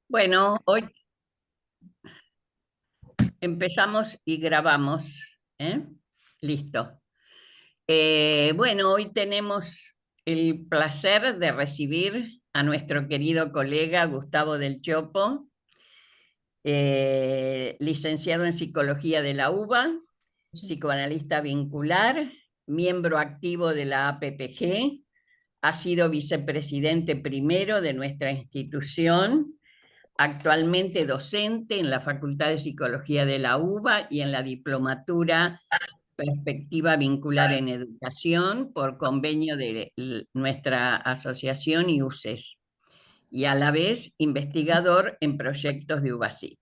Bueno, hoy empezamos y grabamos, ¿eh? Listo. Bueno, hoy tenemos el placer de recibir a nuestro querido colega Gustavo del Chopo, licenciado en Psicología de la UBA, psicoanalista vincular, miembro activo de la APPG, ha sido vicepresidente primero de nuestra institución. Actualmente docente en la Facultad de Psicología de la UBA y en la Diplomatura Perspectiva Vincular en Educación por convenio de nuestra asociación IUCES y a la vez investigador en proyectos de UBASIT.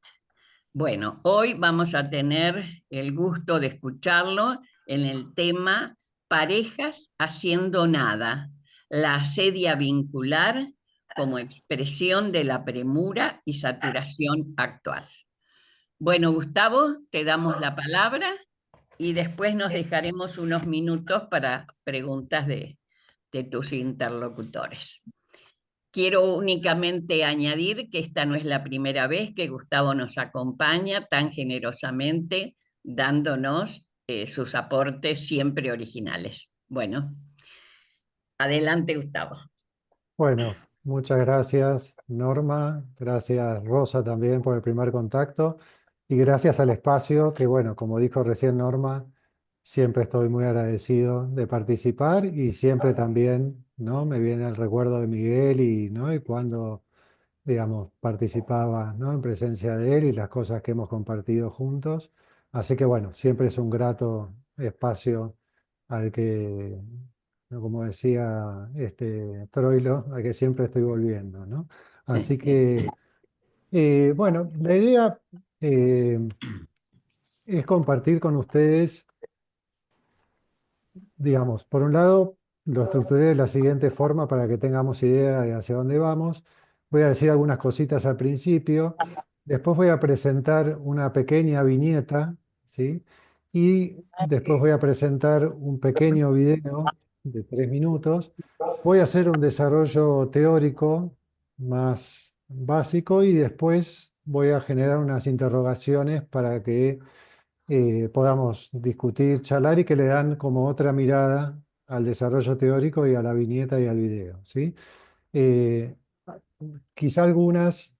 Bueno, hoy vamos a tener el gusto de escucharlo en el tema Parejas haciendo nada, la asedia vincular como expresión de la premura y saturación actual. Bueno, Gustavo, te damos la palabra y después nos dejaremos unos minutos para preguntas de tus interlocutores. Quiero únicamente añadir que esta no es la primera vez que Gustavo nos acompaña tan generosamente, dándonos sus aportes siempre originales. Bueno, adelante, Gustavo. Bueno, muchas gracias Norma, gracias Rosa también por el primer contacto y gracias al espacio que, bueno, como dijo recién Norma, siempre estoy muy agradecido de participar y siempre también, ¿no? Me viene el recuerdo de Miguel y, ¿no? Y cuando, digamos, participaba, ¿no? En presencia de él y las cosas que hemos compartido juntos. Así que, bueno, siempre es un grato espacio al que, ¿no? Como decía Troilo, al que siempre estoy volviendo, ¿no? Así que, bueno, la idea eh, es compartir con ustedes, digamos, por un lado, lo estructuré de la siguiente forma para que tengamos idea de hacia dónde vamos. Voy a decir algunas cositas al principio, después voy a presentar una pequeña viñeta, ¿sí? Y después voy a presentar un pequeño video de 3 minutos. Voy a hacer un desarrollo teórico más básico y después voy a generar unas interrogaciones para que podamos discutir, charlar y que le dan como otra mirada al desarrollo teórico y a la viñeta y al video, ¿sí? Eh, Quizá algunas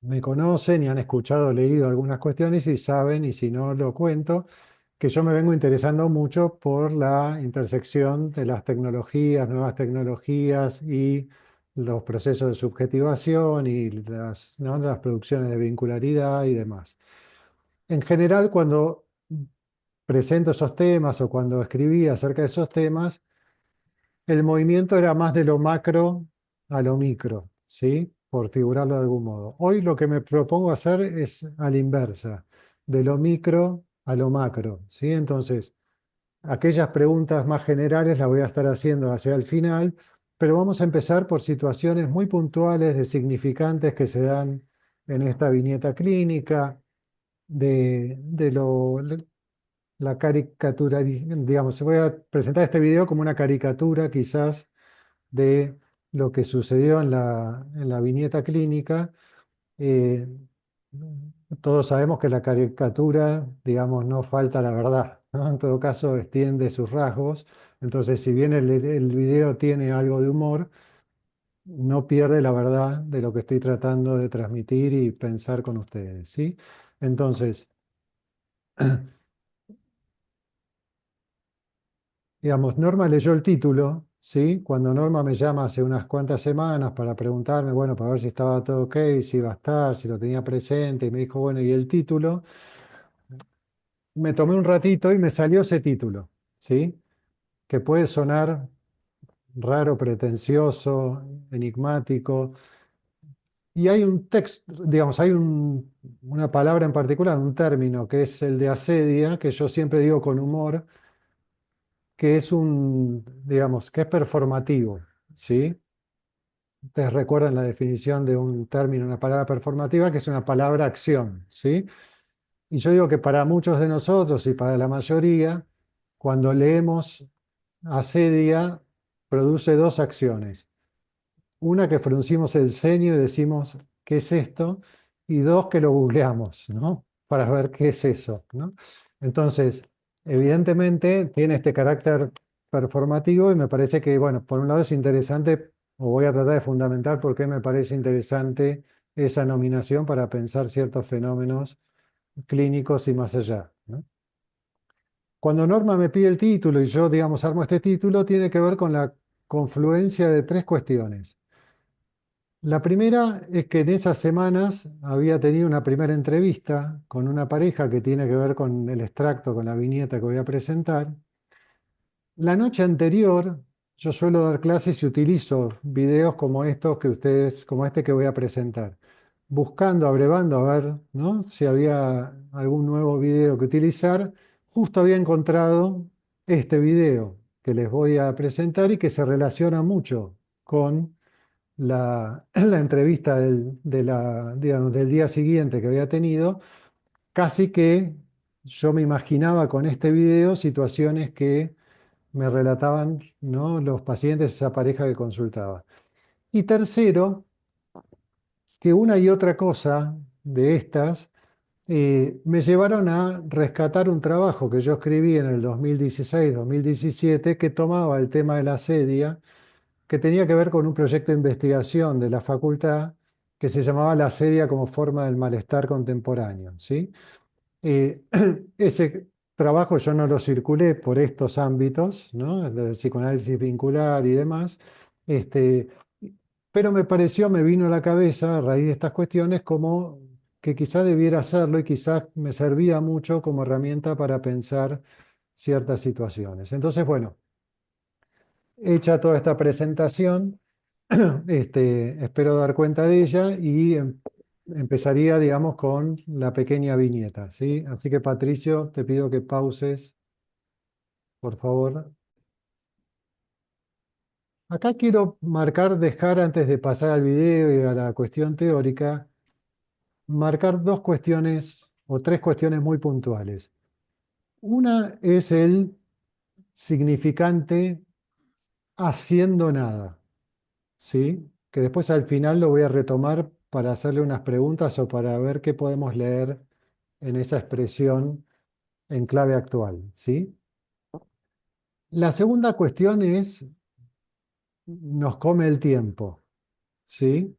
me conocen y han escuchado, leído algunas cuestiones y saben, y si no lo cuento, que yo me vengo interesando mucho por la intersección de las tecnologías, nuevas tecnologías y los procesos de subjetivación y las, ¿no? las producciones de vincularidad y demás. En general, cuando presento esos temas o cuando escribí acerca de esos temas, el movimiento era más de lo macro a lo micro, ¿sí? Por figurarlo de algún modo. Hoy lo que me propongo hacer es a la inversa, de lo micro a lo macro, ¿sí? Entonces, aquellas preguntas más generales las voy a estar haciendo hacia el final, pero vamos a empezar por situaciones muy puntuales de significantes que se dan en esta viñeta clínica, de lo, la caricatura, digamos, voy a presentar este video como una caricatura quizás de lo que sucedió en la viñeta clínica. Eh, Todos sabemos que la caricatura, digamos, no falta la verdad, ¿no? En todo caso, extiende sus rasgos. Entonces, si bien el video tiene algo de humor, no pierde la verdad de lo que estoy tratando de transmitir y pensar con ustedes, ¿sí? Entonces, digamos, Norma leyó el título, ¿sí? Cuando Norma me llama hace unas cuantas semanas para preguntarme, bueno, para ver si estaba todo ok, si iba a estar, si lo tenía presente, y me dijo, bueno, ¿y el título? Me tomé un ratito y me salió ese título, ¿sí? Que puede sonar raro, pretencioso, enigmático. Y hay un texto, digamos, hay una palabra en particular, un término, que es el de asedia, que yo siempre digo con humor, que es digamos, que es performativo, ¿sí? Ustedes recuerdan la definición de un término, una palabra performativa, que es una palabra acción, ¿sí? Y yo digo que para muchos de nosotros y para la mayoría, cuando leemos asedia, produce dos acciones. Una que fruncimos el ceño y decimos, qué es esto, y dos, que lo googleamos, ¿no? Para ver qué es eso, ¿no? Entonces, evidentemente tiene este carácter performativo y me parece que, bueno, por un lado es interesante, o voy a tratar de fundamentar por qué me parece interesante esa nominación para pensar ciertos fenómenos clínicos y más allá, ¿no? Cuando Norma me pide el título y yo, digamos, armo este título, tiene que ver con la confluencia de tres cuestiones. La primera es que en esas semanas había tenido una primera entrevista con una pareja que tiene que ver con el extracto, con la viñeta que voy a presentar. La noche anterior, yo suelo dar clases y utilizo videos como estos que ustedes, como este que voy a presentar, buscando, abrevando a ver, ¿no? Si había algún nuevo video que utilizar. Justo había encontrado este video que les voy a presentar y que se relaciona mucho con la entrevista digamos, del día siguiente que había tenido. Casi que yo me imaginaba con este video situaciones que me relataban, ¿no? Los pacientes, esa pareja que consultaba. Y tercero, que una y otra cosa de estas me llevaron a rescatar un trabajo que yo escribí en el 2016-2017 que tomaba el tema de la sedia, que tenía que ver con un proyecto de investigación de la facultad que se llamaba La sedia como forma del malestar contemporáneo, ¿sí? Eh, ese trabajo yo no lo circulé por estos ámbitos, ¿no? El del psicoanálisis vincular y demás, este, pero me pareció, me vino a la cabeza a raíz de estas cuestiones como que quizás debiera hacerlo y quizás me servía mucho como herramienta para pensar ciertas situaciones. Entonces, bueno, hecha toda esta presentación, espero dar cuenta de ella y empezaría, digamos, con la pequeña viñeta, ¿sí? Así que, Patricio, te pido que pauses, por favor. Acá quiero marcar, dejar antes de pasar al video y a la cuestión teórica, marcar dos cuestiones o tres cuestiones muy puntuales. Una es el significante haciendo nada, ¿sí? Que después al final lo voy a retomar para hacerle unas preguntas o para ver qué podemos leer en esa expresión en clave actual, ¿sí? La segunda cuestión es, nos come el tiempo, ¿sí?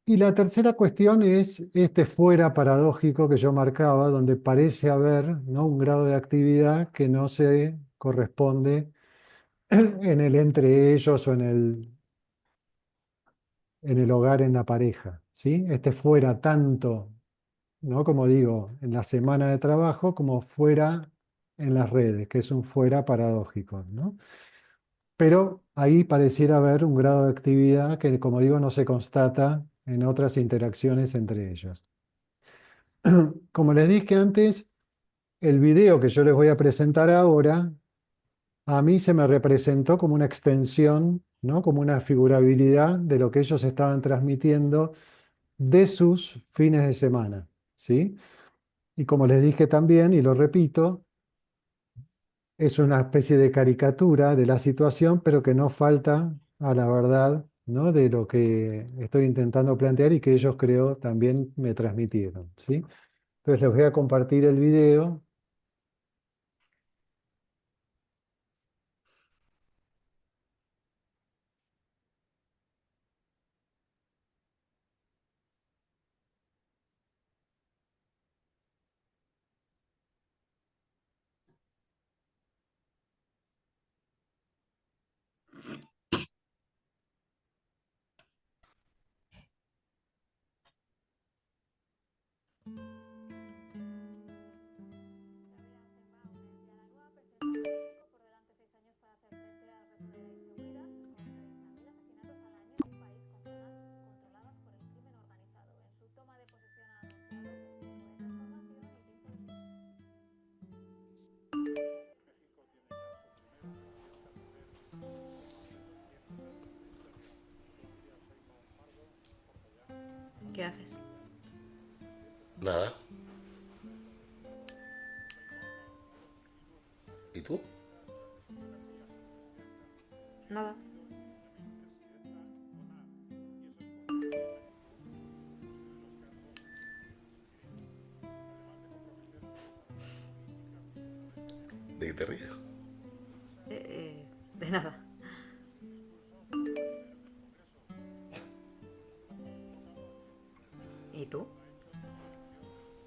Y la tercera cuestión es este fuera paradójico que yo marcaba, donde parece haber, ¿no? Un grado de actividad que no se corresponde en el entre ellos o en el hogar, en la pareja, ¿sí? Este fuera tanto, ¿no? Como digo, en la semana de trabajo como fuera en las redes, que es un fuera paradójico, ¿no? Pero ahí pareciera haber un grado de actividad que, como digo, no se constata en otras interacciones entre ellos. Como les dije antes, el video que yo les voy a presentar ahora, a mí se me representó como una extensión, ¿no? Como una figurabilidad de lo que ellos estaban transmitiendo de sus fines de semana, ¿sí? Y como les dije también, y lo repito, es una especie de caricatura de la situación, pero que no falta a la verdad, ¿no? De lo que estoy intentando plantear y que ellos creo también me transmitieron, ¿sí? Entonces les voy a compartir el video. ¿Qué haces? Nada. ¿Y tú? Nada. te ríes? De nada. ¿Y tú?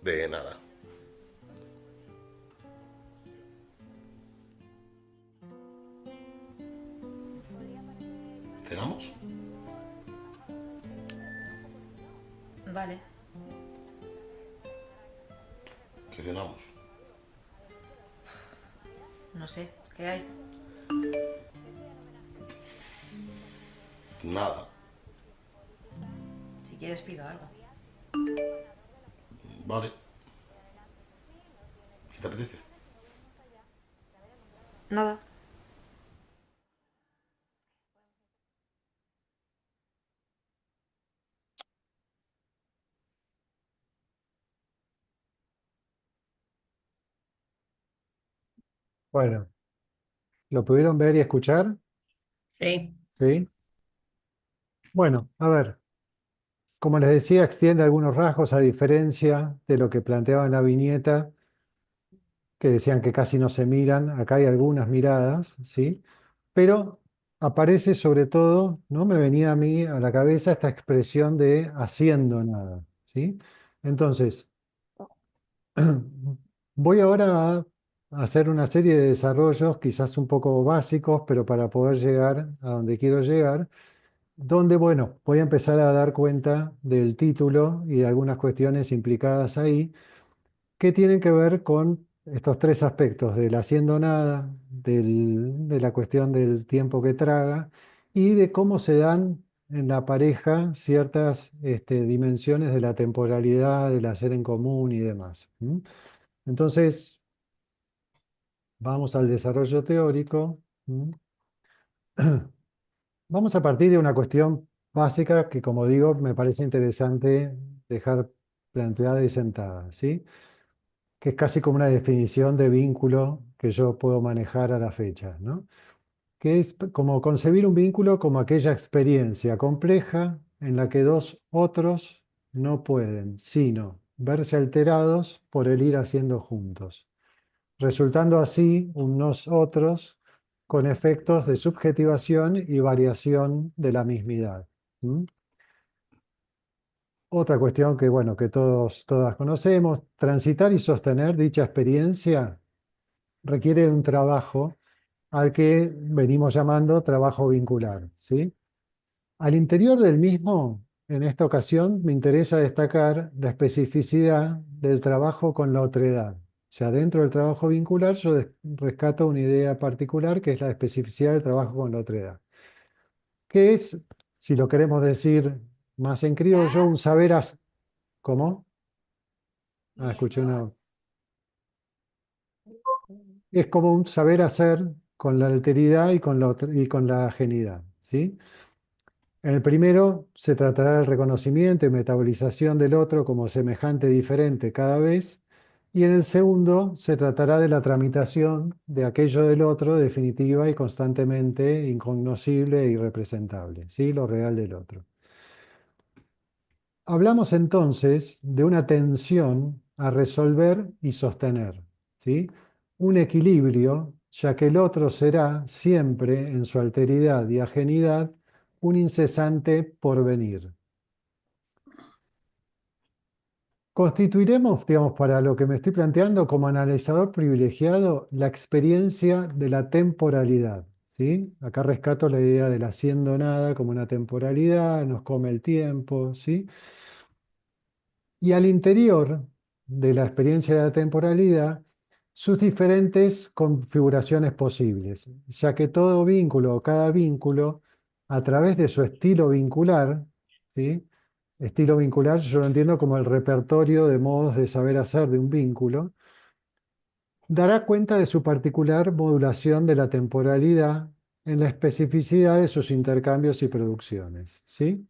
De nada. ¿Cenamos? Vale. ¿Qué cenamos? No sé, ¿qué hay? Nada. Si quieres pido algo. Vale. ¿Qué te apetece? Nada. Bueno, ¿lo pudieron ver y escuchar? Sí, Sí. Bueno, a ver, como les decía, extiende algunos rasgos a diferencia de lo que planteaba en la viñeta, que decían que casi no se miran. Acá hay algunas miradas, ¿sí? Pero aparece sobre todo, ¿no? Me venía a mí a la cabeza esta expresión de haciendo nada, ¿sí? Entonces, voy ahora a hacer una serie de desarrollos, quizás un poco básicos, pero para poder llegar a donde quiero llegar, donde, bueno, voy a empezar a dar cuenta del título y de algunas cuestiones implicadas ahí, que tienen que ver con estos tres aspectos, del haciendo nada, de la cuestión del tiempo que traga y de cómo se dan en la pareja ciertas dimensiones de la temporalidad, del hacer en común y demás. ¿M? Entonces, vamos al desarrollo teórico. ¿M? Vamos a partir de una cuestión básica que, como digo, me parece interesante dejar planteada y sentada, ¿sí? Que es casi como una definición de vínculo que yo puedo manejar a la fecha, ¿no? Que es como concebir un vínculo como aquella experiencia compleja en la que dos otros no pueden, sino verse alterados por el ir haciendo juntos, resultando así unos otros con efectos de subjetivación y variación de la mismidad. ¿M? Otra cuestión que, bueno, que todas conocemos, transitar y sostener dicha experiencia requiere de un trabajo al que venimos llamando trabajo vincular, ¿sí? Al interior del mismo, en esta ocasión, me interesa destacar la especificidad del trabajo con la otredad. O sea, dentro del trabajo vincular yo rescato una idea particular que es la especificidad del trabajo con la otredad, que es, si lo queremos decir más en criollo, un saber hacer. ¿Cómo? Ah, escuché una. Es como un saber hacer con la alteridad y y con la ajenidad, ¿sí? En el primero se tratará del reconocimiento y metabolización del otro como semejante diferente cada vez, y en el segundo se tratará de la tramitación de aquello del otro definitiva y constantemente incognoscible e irrepresentable, ¿sí? Lo real del otro. Hablamos entonces de una tensión a resolver y sostener, ¿sí? Un equilibrio, ya que el otro será siempre, en su alteridad y ajenidad, un incesante porvenir. Constituiremos, digamos, para lo que me estoy planteando como analizador privilegiado, la experiencia de la temporalidad, ¿sí? Acá rescato la idea del haciendo nada como una temporalidad, nos come el tiempo, ¿sí? Y al interior de la experiencia de la temporalidad, sus diferentes configuraciones posibles, ya que todo vínculo o cada vínculo, a través de su estilo vincular, ¿sí? Estilo vincular yo lo entiendo como el repertorio de modos de saber hacer de un vínculo, dará cuenta de su particular modulación de la temporalidad en la especificidad de sus intercambios y producciones, ¿sí?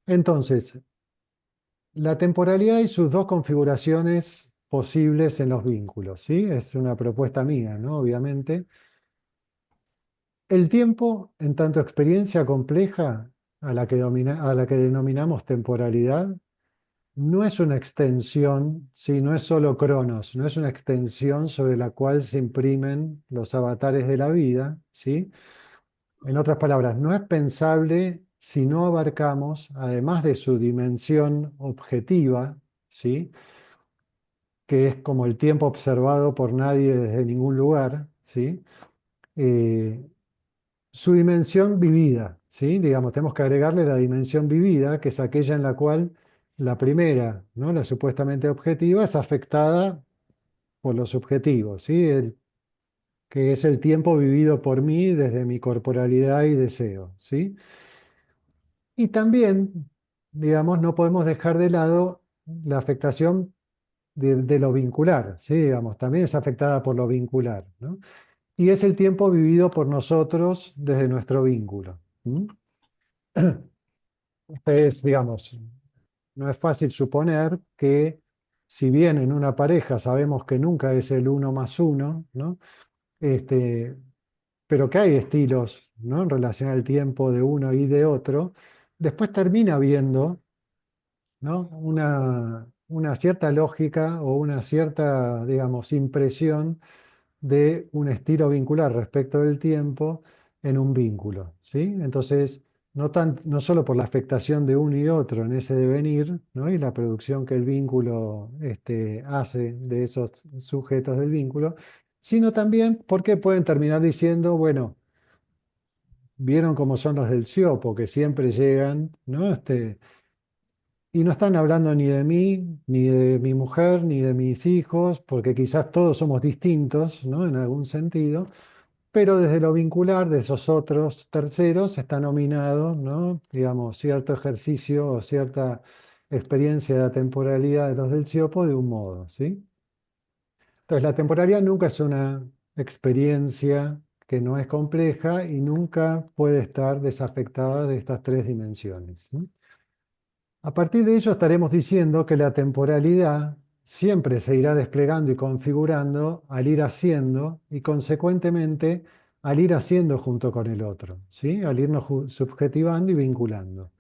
Entonces, la temporalidad y sus dos configuraciones posibles en los vínculos, ¿sí? Es una propuesta mía, ¿no? Obviamente. El tiempo, en tanto experiencia compleja a la que denominamos temporalidad, no es una extensión, ¿sí? No es solo Cronos, no es una extensión sobre la cual se imprimen los avatares de la vida, ¿sí? En otras palabras, no es pensable si no abarcamos, además de su dimensión objetiva, ¿sí? Que es como el tiempo observado por nadie desde ningún lugar, ¿sí? Eh, Su dimensión vivida, ¿sí? Digamos, tenemos que agregarle la dimensión vivida, que es aquella en la cual la primera, ¿no? La supuestamente objetiva, es afectada por los subjetivos, ¿sí? Que es el tiempo vivido por mí desde mi corporalidad y deseo, ¿sí? Y también, digamos, no podemos dejar de lado la afectación de lo vincular, ¿sí? Digamos, también es afectada por lo vincular, ¿no? Y es el tiempo vivido por nosotros desde nuestro vínculo. ¿Mm? Es, digamos, no es fácil suponer que si bien en una pareja sabemos que nunca es el uno más uno, ¿no? Este, pero que hay estilos, ¿no? En relación al tiempo de uno y de otro, después termina habiendo, ¿no? Una cierta lógica o una cierta, digamos, impresión de un estilo vincular respecto del tiempo en un vínculo, ¿sí? Entonces, no solo por la afectación de uno y otro en ese devenir, ¿no? Y la producción que el vínculo hace de esos sujetos del vínculo, sino también porque pueden terminar diciendo, bueno, vieron cómo son los del Siopo, que siempre llegan, ¿no? Y no están hablando ni de mí, ni de mi mujer, ni de mis hijos, porque quizás todos somos distintos, ¿no? En algún sentido, pero desde lo vincular de esos otros terceros está nominado, ¿no? Digamos, cierto ejercicio o cierta experiencia de la temporalidad de los del Siopo de un modo, ¿sí? Entonces, la temporalidad nunca es una experiencia que no es compleja y nunca puede estar desafectada de estas tres dimensiones, ¿sí? A partir de ello estaremos diciendo que la temporalidad siempre se irá desplegando y configurando al ir haciendo y consecuentemente al ir haciendo junto con el otro, ¿sí? Al irnos subjetivando y vinculando.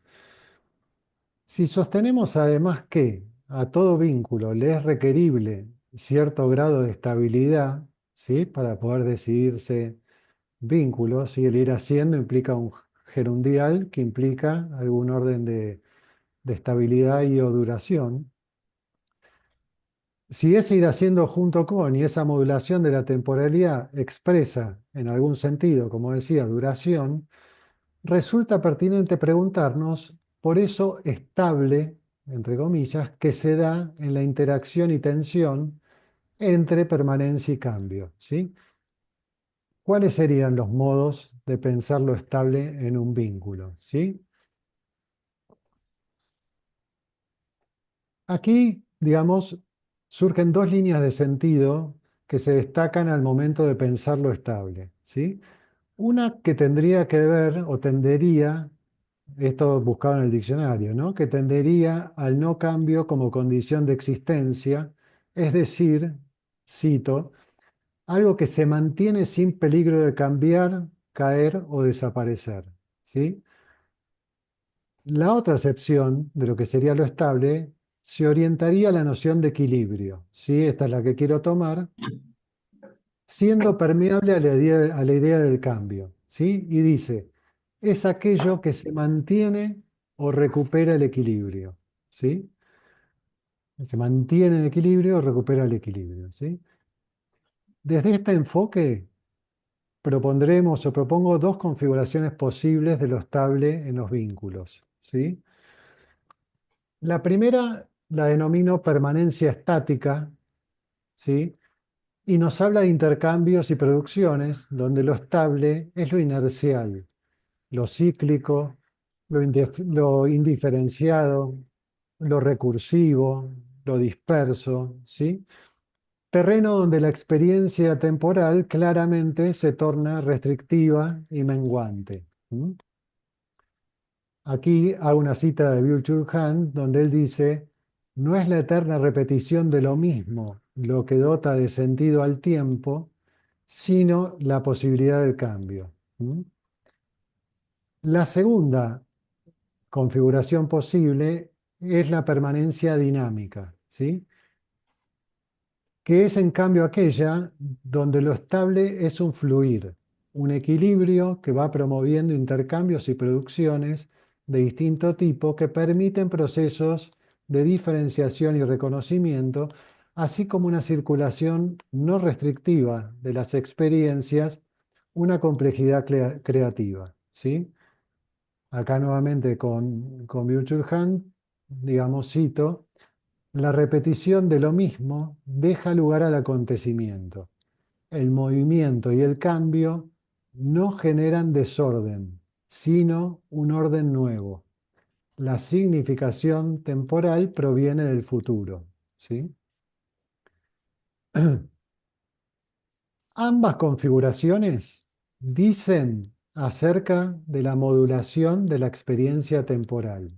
Si sostenemos además que a todo vínculo le es requerible cierto grado de estabilidad, ¿sí? Para poder decidirse vínculos, y el ir haciendo implica un gerundial que implica algún orden de estabilidad y o duración. Si ese ir haciendo junto con y esa modulación de la temporalidad expresa en algún sentido, como decía, duración, resulta pertinente preguntarnos por eso estable, entre comillas, que se da en la interacción y tensión entre permanencia y cambio, ¿sí? ¿Cuáles serían los modos de pensar lo estable en un vínculo, ¿sí? Aquí, digamos, surgen dos líneas de sentido que se destacan al momento de pensar lo estable, ¿sí? Una que tendría que ver o tendería, esto buscado en el diccionario, ¿no? Que tendería al no cambio como condición de existencia, es decir, cito, algo que se mantiene sin peligro de cambiar, caer o desaparecer, ¿sí? La otra acepción de lo que sería lo estable se orientaría a la noción de equilibrio, ¿sí? Esta es la que quiero tomar, siendo permeable a la idea del cambio, ¿sí? Y dice, es aquello que se mantiene o recupera el equilibrio, ¿sí? Se mantiene en equilibrio o recupera el equilibrio, ¿sí? Desde este enfoque propondremos o propongo dos configuraciones posibles de lo estable en los vínculos, ¿sí? La primera la denomino permanencia estática, ¿sí? Y nos habla de intercambios y producciones donde lo estable es lo inercial, lo cíclico, lo indiferenciado, lo recursivo, lo disperso, ¿sí? Terreno donde la experiencia temporal claramente se torna restrictiva y menguante. ¿Mm? Aquí hago una cita de Byung-Chul Han donde él dice, no es la eterna repetición de lo mismo lo que dota de sentido al tiempo, sino la posibilidad del cambio. ¿Mm? La segunda configuración posible es la permanencia dinámica, ¿sí? Que es en cambio aquella donde lo estable es un fluir, un equilibrio que va promoviendo intercambios y producciones de distinto tipo que permiten procesos de diferenciación y reconocimiento, así como una circulación no restrictiva de las experiencias, una complejidad creativa, ¿sí? Acá nuevamente con Byung-Chul Han, digamos, cito: la repetición de lo mismo deja lugar al acontecimiento. El movimiento y el cambio no generan desorden, sino un orden nuevo. La significación temporal proviene del futuro, ¿sí? Ambas configuraciones dicen acerca de la modulación de la experiencia temporal.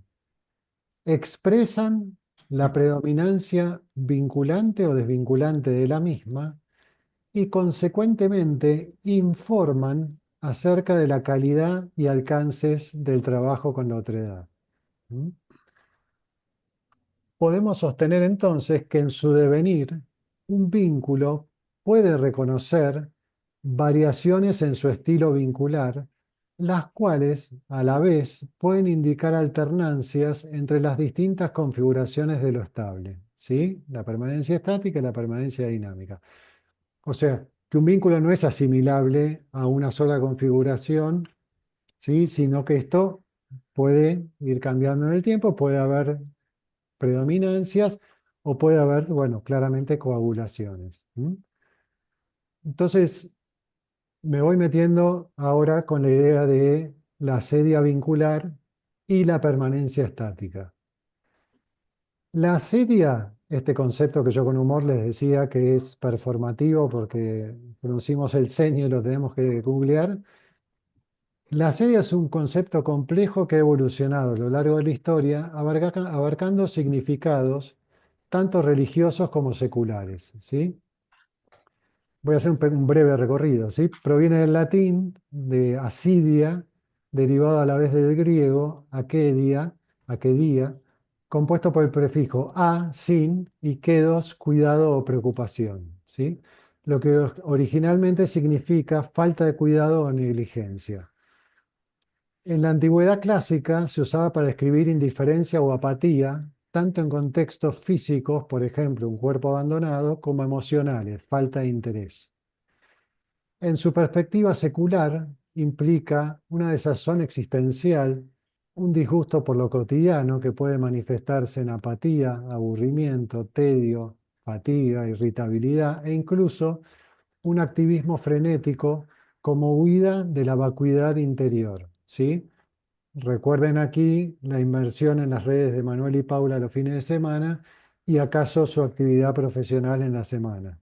Expresan la predominancia vinculante o desvinculante de la misma y consecuentemente informan acerca de la calidad y alcances del trabajo con la otredad. ¿Mm? Podemos sostener entonces que en su devenir un vínculo puede reconocer variaciones en su estilo vincular, las cuales a la vez pueden indicar alternancias entre las distintas configuraciones de lo estable, ¿sí? La permanencia estática y la permanencia dinámica. O sea, que un vínculo no es asimilable a una sola configuración, ¿sí? Sino que esto puede ir cambiando en el tiempo, puede haber predominancias o puede haber, bueno, claramente coagulaciones. Entonces, me voy metiendo ahora con la idea de la asedia vincular y la permanencia estática. La asedia, este concepto que yo con humor les decía que es performativo porque pronunciamos el ceño y lo tenemos que googlear. La asedia es un concepto complejo que ha evolucionado a lo largo de la historia, abarcando significados tanto religiosos como seculares, ¿sí? Voy a hacer un breve recorrido, ¿sí? Proviene del latín, de asidia, derivado a la vez del griego, akedia, compuesto por el prefijo a, sin, y kedos, cuidado o preocupación, ¿sí? Lo que originalmente significa falta de cuidado o negligencia. En la antigüedad clásica se usaba para describir indiferencia o apatía, tanto en contextos físicos, por ejemplo, un cuerpo abandonado, como emocionales, falta de interés. En su perspectiva secular, implica una desazón existencial, un disgusto por lo cotidiano que puede manifestarse en apatía, aburrimiento, tedio, fatiga, irritabilidad e incluso un activismo frenético como huida de la vacuidad interior, ¿sí? Recuerden aquí la inmersión en las redes de Manuel y Paula los fines de semana y acaso su actividad profesional en la semana.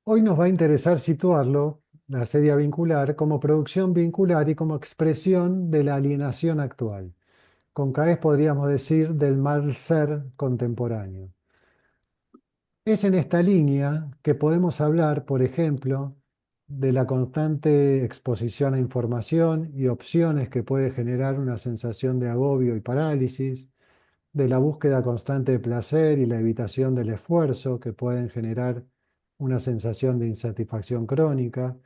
Hoy nos va a interesar situarlo, la asedia vincular, como producción vincular y como expresión de la alienación actual. Con CAES podríamos decir del mal ser contemporáneo. Es en esta línea que podemos hablar, por ejemplo, de la constante exposición a información y opciones que puede generar una sensación de agobio y parálisis, de la búsqueda constante de placer y la evitación del esfuerzo que pueden generar una sensación de insatisfacción crónica,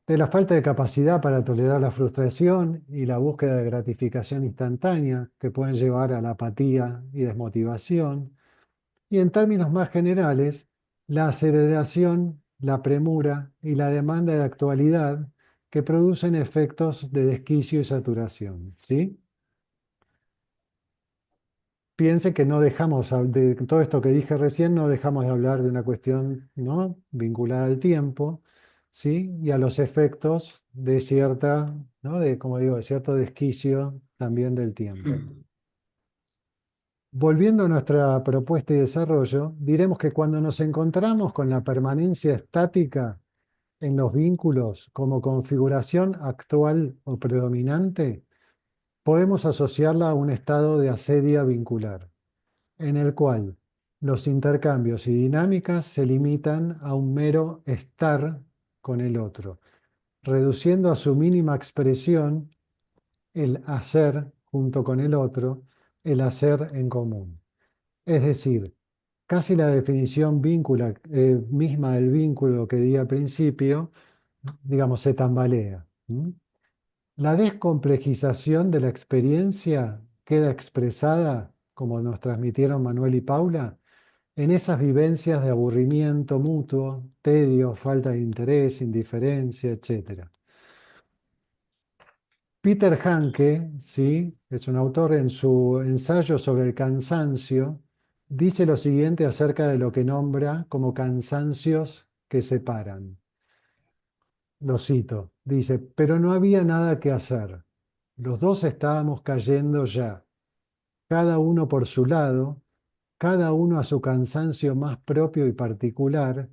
de la falta de capacidad para tolerar la frustración y la búsqueda de gratificación instantánea que pueden llevar a la apatía y desmotivación, y en términos más generales, la aceleración, la premura y la demanda de actualidad que producen efectos de desquicio y saturación, ¿sí? Piense que no dejamos de todo esto que dije recién, no dejamos de hablar de una cuestión, ¿no?, vinculada al tiempo, ¿sí? Y a los efectos de cierta, ¿no?, de, como digo, de cierto desquicio también del tiempo. Volviendo a nuestra propuesta y desarrollo, diremos que cuando nos encontramos con la permanencia estática en los vínculos como configuración actual o predominante, podemos asociarla a un estado de asedia vincular, en el cual los intercambios y dinámicas se limitan a un mero estar con el otro, reduciendo a su mínima expresión el hacer junto con el otro, el hacer en común. Es decir, casi la definición misma del vínculo que di al principio, digamos, se tambalea. La descomplejización de la experiencia queda expresada, como nos transmitieron Manuel y Paula, en esas vivencias de aburrimiento mutuo, tedio, falta de interés, indiferencia, etc. Peter Hanke, ¿sí?, es un autor, en su ensayo sobre el cansancio, dice lo siguiente acerca de lo que nombra como cansancios que separan. Lo cito, dice: pero no había nada que hacer. Los dos estábamos cayendo ya, cada uno por su lado, cada uno a su cansancio más propio y particular,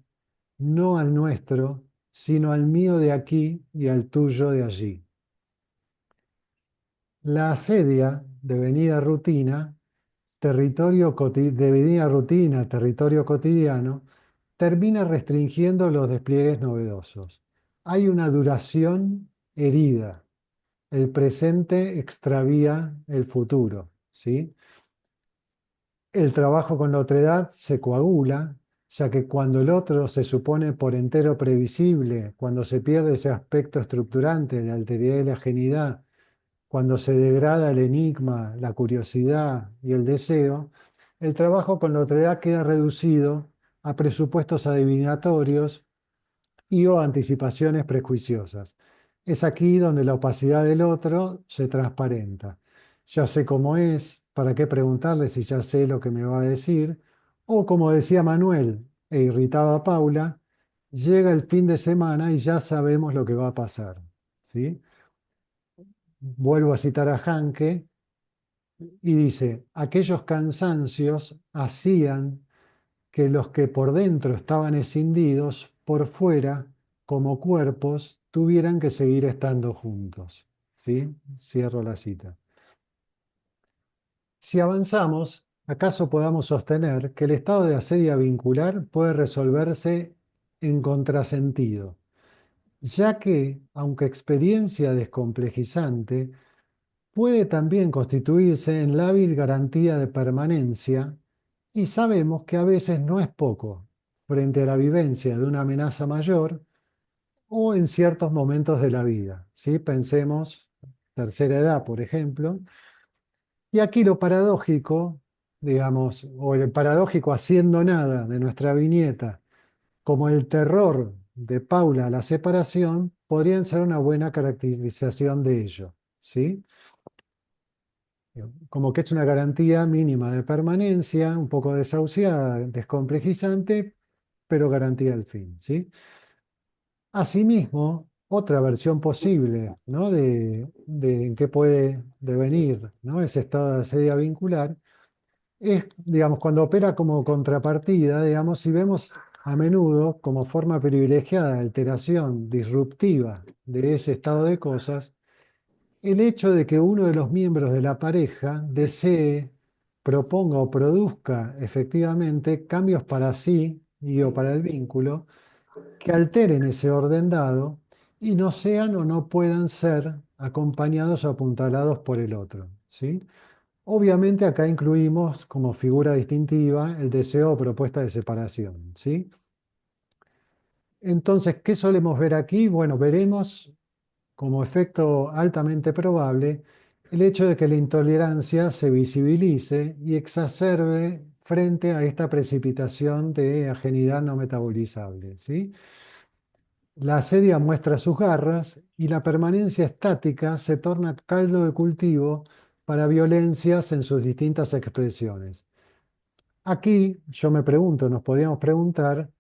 no al nuestro, sino al mío de aquí y al tuyo de allí. La asedia, devenida rutina, territorio cotidiano, termina restringiendo los despliegues novedosos. Hay una duración herida. El presente extravía el futuro, ¿sí? El trabajo con la otredad se coagula, ya que cuando el otro se supone por entero previsible, cuando se pierde ese aspecto estructurante, la alteridad y la ajenidad, cuando se degrada el enigma, la curiosidad y el deseo, el trabajo con la otredad queda reducido a presupuestos adivinatorios y o anticipaciones prejuiciosas. Es aquí donde la opacidad del otro se transparenta. Ya sé cómo es, ¿para qué preguntarle si ya sé lo que me va a decir? O como decía Manuel e irritaba a Paula, llega el fin de semana y ya sabemos lo que va a pasar, ¿sí? Vuelvo a citar a Hanke y dice: aquellos cansancios hacían que los que por dentro estaban escindidos, por fuera, como cuerpos, tuvieran que seguir estando juntos. ¿Sí? Cierro la cita. Si avanzamos, ¿acaso podamos sostener que el estado de asedia vincular puede resolverse en contrasentido? Ya que, aunque experiencia descomplejizante, puede también constituirse en lábil garantía de permanencia, y sabemos que a veces no es poco frente a la vivencia de una amenaza mayor o en ciertos momentos de la vida, ¿sí? Pensemos, tercera edad, por ejemplo, y aquí lo paradójico, digamos, o el paradójico haciendo nada de nuestra viñeta, como el terror de Paula a la separación, podrían ser una buena caracterización de ello, ¿sí? Como que es una garantía mínima de permanencia, un poco desahuciada, descomplejizante, pero garantía al fin, ¿sí? Asimismo, otra versión posible, ¿no?, de en qué puede devenir, ¿no?, ese estado de asedia vincular, es, digamos, cuando opera como contrapartida, digamos, si vemos a menudo como forma privilegiada de alteración disruptiva de ese estado de cosas, el hecho de que uno de los miembros de la pareja desee, proponga o produzca efectivamente cambios para sí y o para el vínculo que alteren ese orden dado y no sean o no puedan ser acompañados o apuntalados por el otro, ¿sí? Obviamente acá incluimos como figura distintiva el deseo o propuesta de separación, ¿sí? Entonces, ¿qué solemos ver aquí? Bueno, veremos como efecto altamente probable el hecho de que la intolerancia se visibilice y exacerbe frente a esta precipitación de ajenidad no metabolizable, ¿sí? La asedia muestra sus garras y la permanencia estática se torna caldo de cultivo para violencias en sus distintas expresiones. Aquí yo me pregunto, nos podríamos preguntar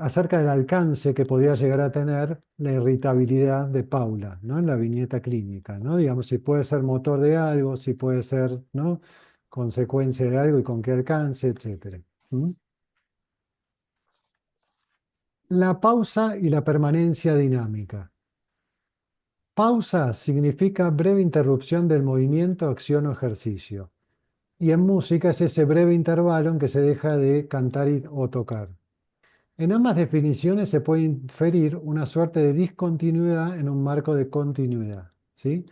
acerca del alcance que podría llegar a tener la irritabilidad de Paula, ¿no?, en la viñeta clínica, ¿no? Digamos, si puede ser motor de algo, si puede ser, ¿no?, consecuencia de algo y con qué alcance, etc. La pausa y la permanencia dinámica. Pausa significa breve interrupción del movimiento, acción o ejercicio. Y en música es ese breve intervalo en que se deja de cantar o tocar. En ambas definiciones se puede inferir una suerte de discontinuidad en un marco de continuidad, ¿sí?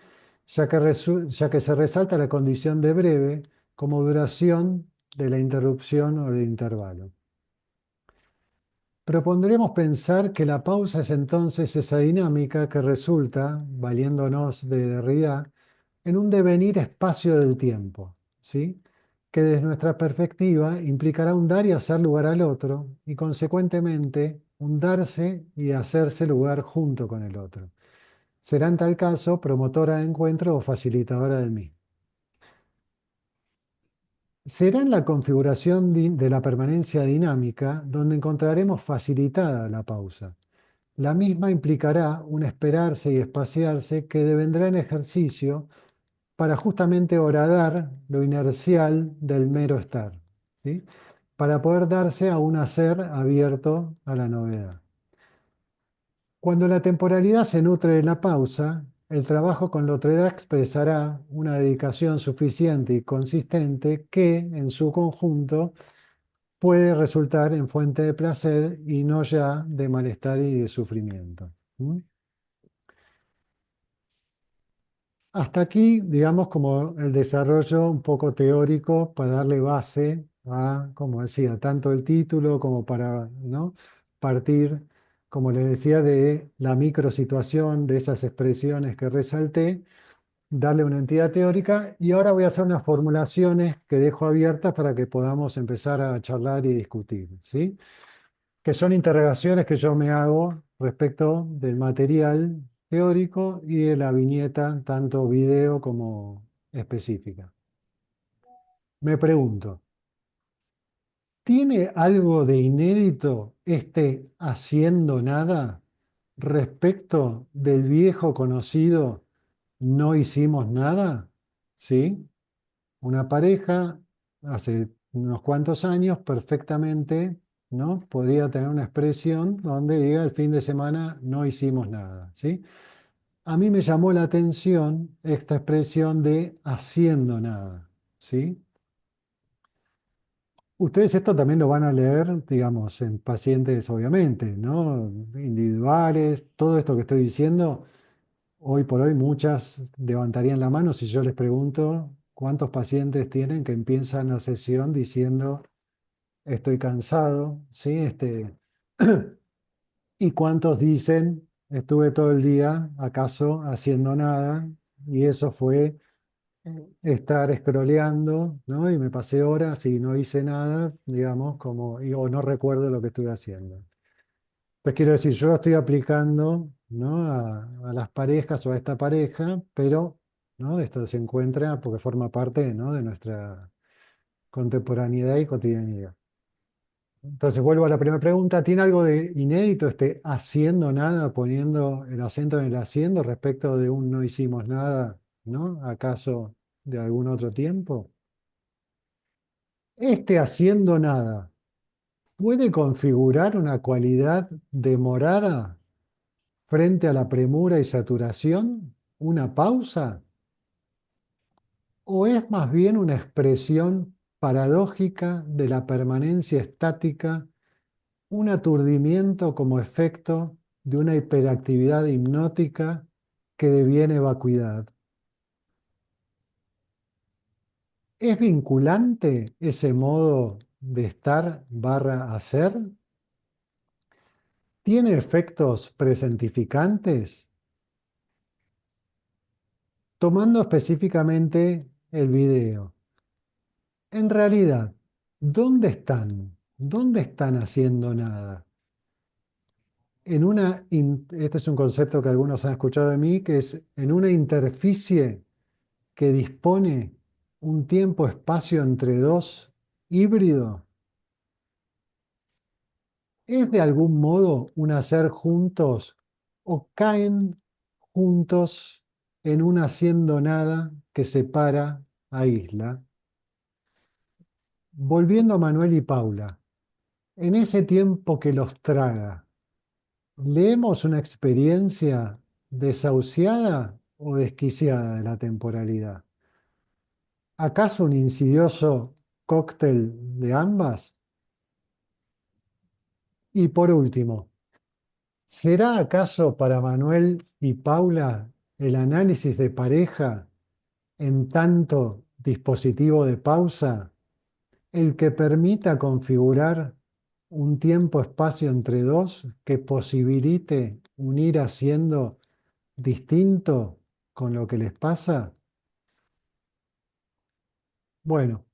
ya que se resalta la condición de breve como duración de la interrupción o del intervalo. Propondremos pensar que la pausa es entonces esa dinámica que resulta, valiéndonos de Derrida, en un devenir espacio del tiempo, ¿sí? Que desde nuestra perspectiva implicará un dar y hacer lugar al otro y consecuentemente un darse y hacerse lugar junto con el otro. Será en tal caso promotora de encuentro o facilitadora del mismo. Será en la configuración de la permanencia dinámica donde encontraremos facilitada la pausa. La misma implicará un esperarse y espaciarse que devendrá en ejercicio para justamente horadar lo inercial del mero estar, ¿sí? Para poder darse a un hacer abierto a la novedad. Cuando la temporalidad se nutre de la pausa, el trabajo con la otredad expresará una dedicación suficiente y consistente que, en su conjunto, puede resultar en fuente de placer y no ya de malestar y de sufrimiento. ¿Mm? Hasta aquí, digamos, como el desarrollo un poco teórico para darle base a, como decía, tanto el título como para, ¿no?, partir, como les decía, de la microsituación, de esas expresiones que resalté, darle una entidad teórica y ahora voy a hacer unas formulaciones que dejo abiertas para que podamos empezar a charlar y discutir, ¿sí? Que son interrogaciones que yo me hago respecto del material teórico y de la viñeta, tanto video como específica. Me pregunto, ¿tiene algo de inédito este haciendo nada respecto del viejo conocido no hicimos nada? ¿Sí? Una pareja hace unos cuantos años perfectamente, ¿no?, podría tener una expresión donde diga el fin de semana no hicimos nada, ¿sí? A mí me llamó la atención esta expresión de haciendo nada, ¿sí? Ustedes esto también lo van a leer, digamos, en pacientes, obviamente, ¿no?, individuales, todo esto que estoy diciendo. Hoy por hoy muchas levantarían la mano si yo les pregunto cuántos pacientes tienen que empiezan la sesión diciendo estoy cansado, ¿sí? Y cuántos dicen estuve todo el día acaso haciendo nada y eso fue estar scrolleando, ¿no? Y me pasé horas y no hice nada, digamos, o no recuerdo lo que estuve haciendo. Pues quiero decir, yo lo estoy aplicando, ¿no?, a las parejas o a esta pareja, pero, ¿no?, esto se encuentra porque forma parte, ¿no?, de nuestra contemporaneidad y cotidianidad. Entonces vuelvo a la primera pregunta, ¿tiene algo de inédito este haciendo nada, poniendo el acento en el haciendo respecto de un no hicimos nada, ¿no? ¿Acaso de algún otro tiempo? Este haciendo nada, ¿puede configurar una cualidad demorada frente a la premura y saturación? ¿Una pausa? ¿O es más bien una expresión paradójica de la permanencia estática, un aturdimiento como efecto de una hiperactividad hipnótica que deviene vacuidad? ¿Es vinculante ese modo de estar barra hacer? ¿Tiene efectos presentificantes? Tomando específicamente el video. En realidad, ¿dónde están? ¿Dónde están haciendo nada? Este es un concepto que algunos han escuchado de mí, que es en una interficie que dispone un tiempo-espacio entre dos híbrido. ¿Es de algún modo un hacer juntos o caen juntos en un haciendo nada que separa, aísla? Volviendo a Manuel y Paula, en ese tiempo que los traga, ¿leemos una experiencia desahuciada o desquiciada de la temporalidad? ¿Acaso un insidioso cóctel de ambas? Y por último, ¿será acaso para Manuel y Paula el análisis de pareja en tanto dispositivo de pausa, el que permita configurar un tiempo-espacio entre dos que posibilite unir haciendo distinto con lo que les pasa. Bueno,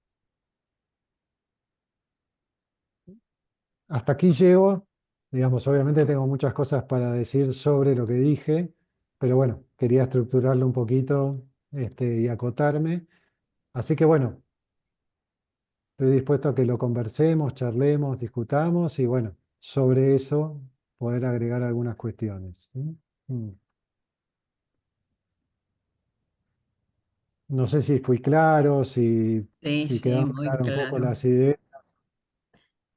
hasta aquí llego. Digamos, obviamente tengo muchas cosas para decir sobre lo que dije, pero bueno, quería estructurarlo un poquito, y acotarme. Así que bueno, estoy dispuesto a que lo conversemos, charlemos, discutamos y bueno, sobre eso poder agregar algunas cuestiones. ¿Sí? Mm. No sé si fui claro, Sí, si sí, quedaron muy claras un poco claro. las ideas,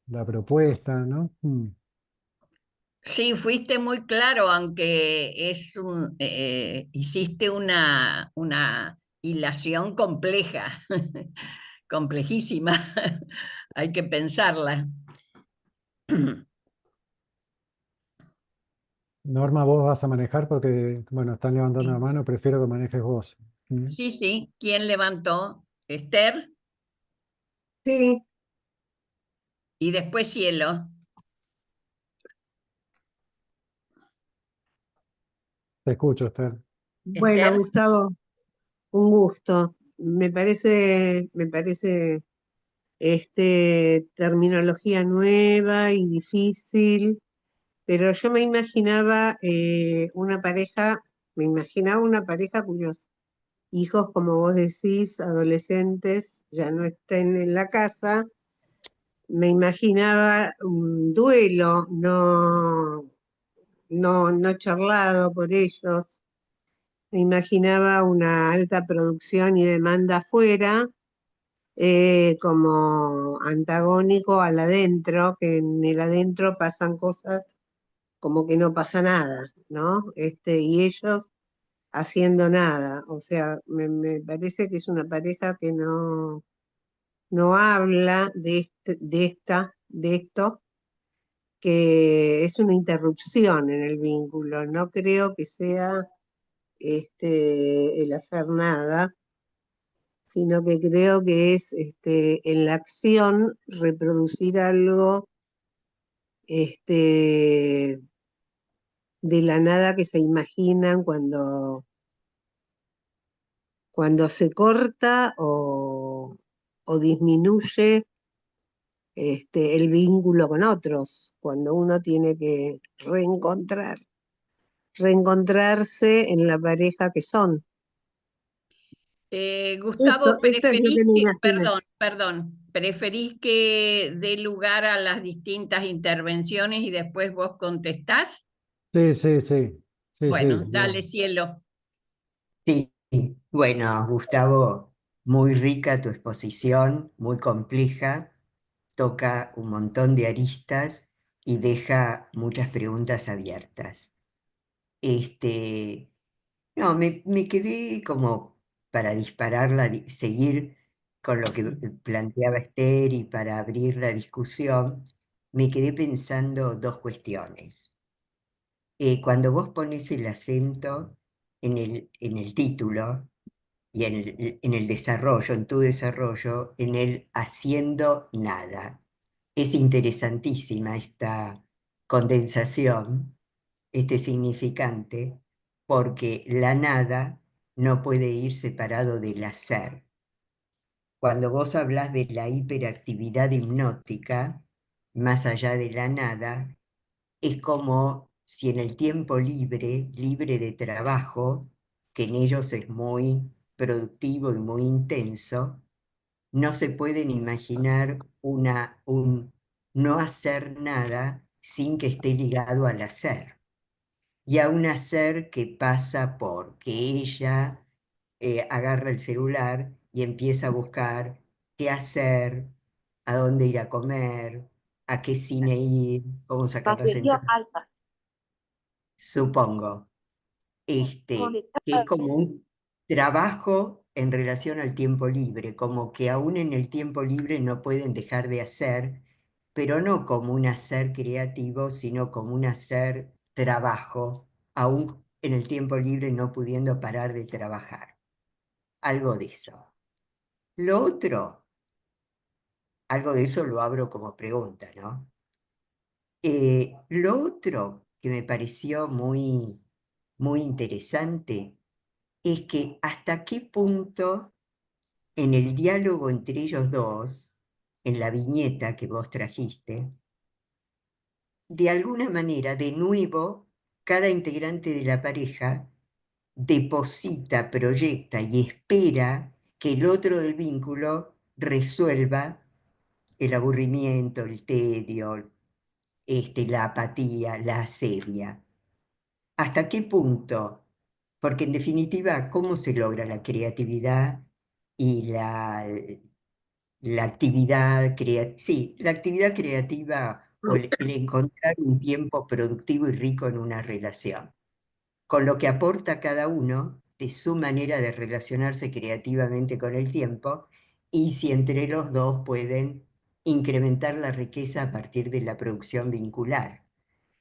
la propuesta, ¿no? Mm. Sí, fuiste muy claro, aunque hiciste una hilación compleja, complejísima. Hay que pensarla. Norma, vos vas a manejar porque, bueno, están levantando la Sí, mano, prefiero que manejes vos. ¿Mm? sí, sí. ¿Quién levantó? Esther Sí, y después Cielo. Te escucho, Esther. bueno, Esther, Gustavo, un gusto. Me parece terminología nueva y difícil, pero yo me imaginaba una pareja cuyos hijos, como vos decís, adolescentes, ya no estén en la casa. Me imaginaba un duelo no charlado por ellos. Me imaginaba una alta producción y demanda afuera, como antagónico al adentro, que en el adentro pasan cosas como que no pasa nada, ¿no? Y ellos haciendo nada. O sea, me parece que es una pareja que no habla de esto, que es una interrupción en el vínculo. No creo que sea el hacer nada, sino que creo que es en la acción reproducir algo este, de la nada que se imaginan cuando se corta o disminuye el vínculo con otros, cuando uno tiene que reencontrarse en la pareja que son. Gustavo, Esto es lo ¿preferís que me que, imaginé. perdón, preferís que dé lugar a las distintas intervenciones y después vos contestás? Sí, sí, sí. Sí, sí. Bueno, dale, Cielo. Sí, bueno, Gustavo, muy rica tu exposición, muy compleja, toca un montón de aristas y deja muchas preguntas abiertas. No, me quedé como para dispararla, seguir con lo que planteaba Esther y para abrir la discusión, me quedé pensando dos cuestiones. Cuando vos pones el acento en el título, y en el desarrollo, en tu desarrollo, en el haciendo nada. Es interesantísima esta condensación, este significante, porque la nada no puede ir separado del hacer. Cuando vos hablas de la hiperactividad hipnótica, más allá de la nada, es como si en el tiempo libre, libre de trabajo, que en ellos es muy productivo y muy intenso, no se pueden imaginar un no hacer nada sin que esté ligado al hacer. Y a un hacer que pasa por que ella agarra el celular y empieza a buscar qué hacer, a dónde ir a comer, a qué cine ir, cómo sacar las Batería entradas. alta. Supongo, que es como un trabajo en relación al tiempo libre, como que aún en el tiempo libre no pueden dejar de hacer, pero no como un hacer creativo, sino como un hacer trabajo, aún en el tiempo libre no pudiendo parar de trabajar. Algo de eso. Lo otro, algo de eso lo abro como pregunta, ¿no? Lo otro que me pareció muy, muy interesante es que hasta qué punto en el diálogo entre ellos dos, en la viñeta que vos trajiste, de alguna manera, de nuevo, cada integrante de la pareja deposita, proyecta y espera que el otro del vínculo resuelva el aburrimiento, el tedio, la apatía, la asedia. ¿Hasta qué punto? Porque en definitiva, ¿cómo se logra la creatividad y la actividad creativa? Sí, la actividad creativa o el encontrar un tiempo productivo y rico en una relación, con lo que aporta cada uno de su manera de relacionarse creativamente con el tiempo, y si entre los dos pueden incrementar la riqueza a partir de la producción vincular.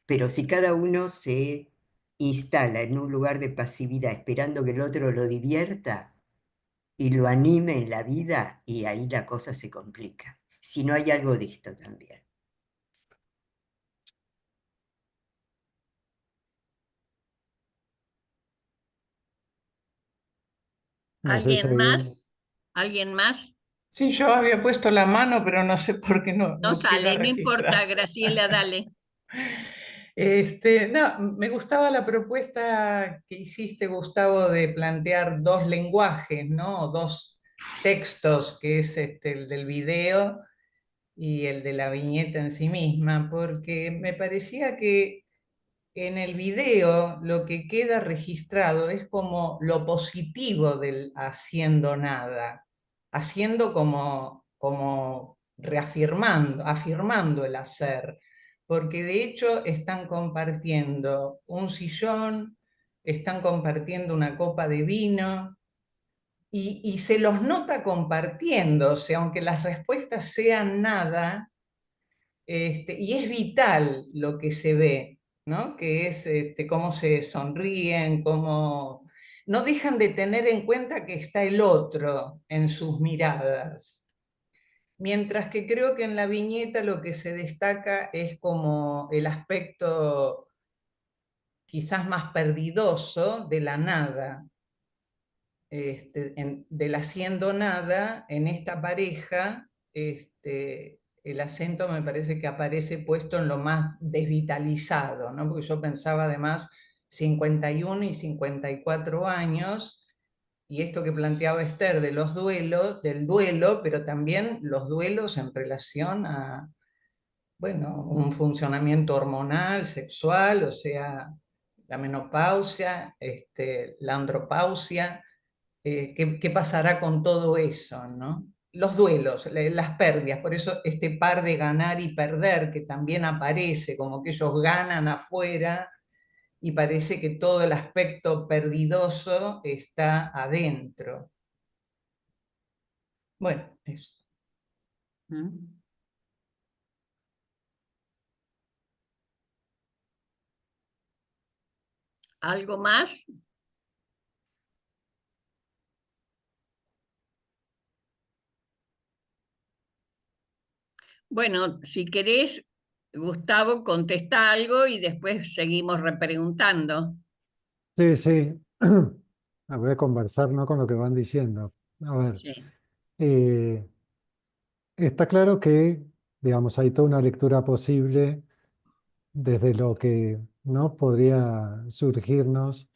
Pero si cada uno se instala en un lugar de pasividad esperando que el otro lo divierta y lo anime en la vida, y ahí la cosa se complica. Si no hay algo de esto también. No sé si ¿Alguien alguien... más? ¿Alguien más? Sí, yo había puesto la mano, pero no sé por qué no, No no queda sale, no importa, registrado. Graciela, dale. No, me gustaba la propuesta que hiciste, Gustavo, de plantear dos lenguajes, ¿no? Dos textos, que es el del video y el de la viñeta en sí misma, porque me parecía que en el video lo que queda registrado es como lo positivo del haciendo nada, haciendo como reafirmando, afirmando el hacer, porque de hecho están compartiendo un sillón, están compartiendo una copa de vino. Y se los nota compartiendo, o sea, aunque las respuestas sean nada, y es vital lo que se ve, ¿no? Que es cómo se sonríen, cómo no dejan de tener en cuenta que está el otro en sus miradas. Mientras que creo que en la viñeta lo que se destaca es como el aspecto quizás más perdidoso de la nada, del haciendo nada en esta pareja. El acento me parece que aparece puesto en lo más desvitalizado, ¿no? Porque yo pensaba además 51 y 54 años, y esto que planteaba Esther de los duelos, del duelo, pero también los duelos en relación a, bueno, un funcionamiento hormonal, sexual, o sea, la menopausia, la andropausia. ¿Qué pasará con todo eso, ¿no? Los duelos, las pérdidas, por eso este par de ganar y perder que también aparece, como que ellos ganan afuera y parece que todo el aspecto perdidoso está adentro. Bueno, eso. ¿Mm? ¿Algo más? Bueno, si querés, Gustavo, contesta algo y después seguimos repreguntando. Sí, sí. Voy a conversar, ¿no? Con lo que van diciendo. A ver, Sí. eh, está claro que, digamos, hay toda una lectura posible desde lo que, ¿no? Podría surgirnos,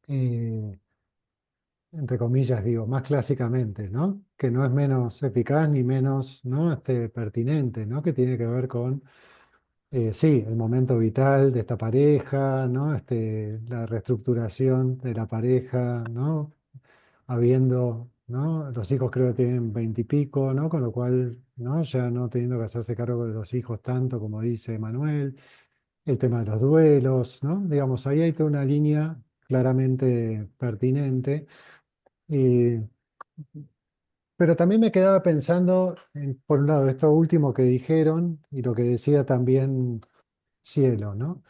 eh, entre comillas, digo, más clásicamente, ¿no? Que no es menos eficaz ni menos, ¿no? Pertinente, ¿no? Que tiene que ver con, sí, el momento vital de esta pareja, ¿no? La reestructuración de la pareja, ¿no? Habiendo, ¿no? Los hijos creo que tienen 20 y pico, ¿no? Con lo cual, ¿no? Ya no teniendo que hacerse cargo de los hijos tanto como dice Manuel, el tema de los duelos, ¿no? Digamos, ahí hay toda una línea claramente pertinente. Y, pero también me quedaba pensando, por un lado, esto último que dijeron y lo que decía también Cielo, ¿no?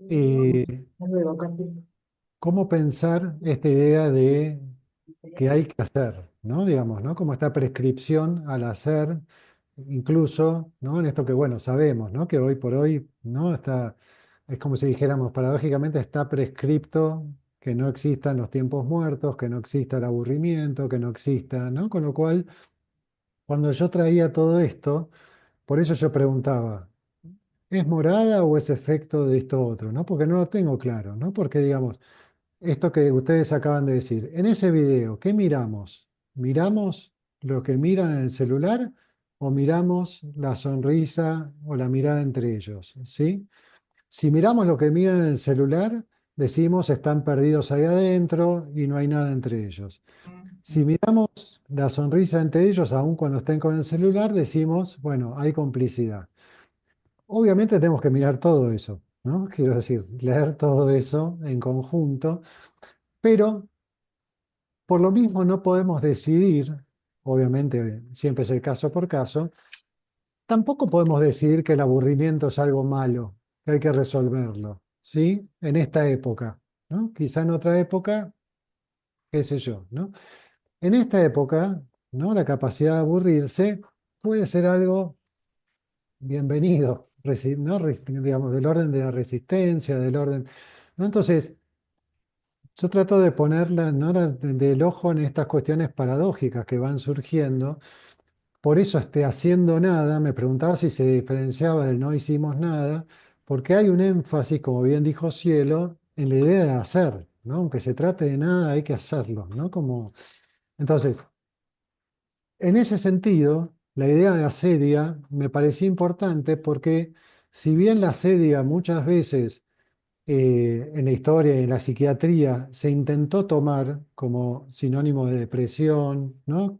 Y, Hasta luego, Carlos. cómo pensar esta idea de que hay que hacer, ¿no? Digamos, ¿no? Como esta prescripción al hacer, incluso, ¿no? En esto que, bueno, sabemos, ¿no? Que hoy por hoy, ¿no? Está, es como si dijéramos, paradójicamente está prescripto que no existan los tiempos muertos, que no exista el aburrimiento, que no exista, ¿no? Con lo cual, cuando yo traía todo esto, por eso yo preguntaba, ¿es morada o es efecto de esto otro? ¿No? Porque no lo tengo claro, ¿no? Porque, digamos, esto que ustedes acaban de decir, en ese video, ¿qué miramos? ¿Miramos lo que miran en el celular o miramos la sonrisa o la mirada entre ellos? ¿Sí? Si miramos lo que miran en el celular, decimos están perdidos ahí adentro y no hay nada entre ellos. Si miramos la sonrisa entre ellos, aun cuando estén con el celular, decimos, bueno, hay complicidad. Obviamente tenemos que mirar todo eso, ¿no? Quiero decir, leer todo eso en conjunto, pero por lo mismo no podemos decidir, obviamente siempre es el caso por caso, tampoco podemos decidir que el aburrimiento es algo malo, que hay que resolverlo, ¿sí? En esta época, ¿no? Quizá en otra época, qué sé yo, ¿no? En esta época, ¿no? La capacidad de aburrirse puede ser algo bienvenido, ¿no? Digamos, del orden de la resistencia, del orden, ¿no? Entonces, yo trato de ponerla, ¿no? Del ojo en estas cuestiones paradójicas que van surgiendo. Por eso haciendo nada, me preguntaba si se diferenciaba del no hicimos nada, porque hay un énfasis, como bien dijo Cielo, en la idea de hacer, ¿no? Aunque se trate de nada, hay que hacerlo, ¿no? Como, entonces, en ese sentido, la idea de asedia me parecía importante porque si bien la asedia muchas veces en la historia y en la psiquiatría se intentó tomar como sinónimo de depresión, ¿no?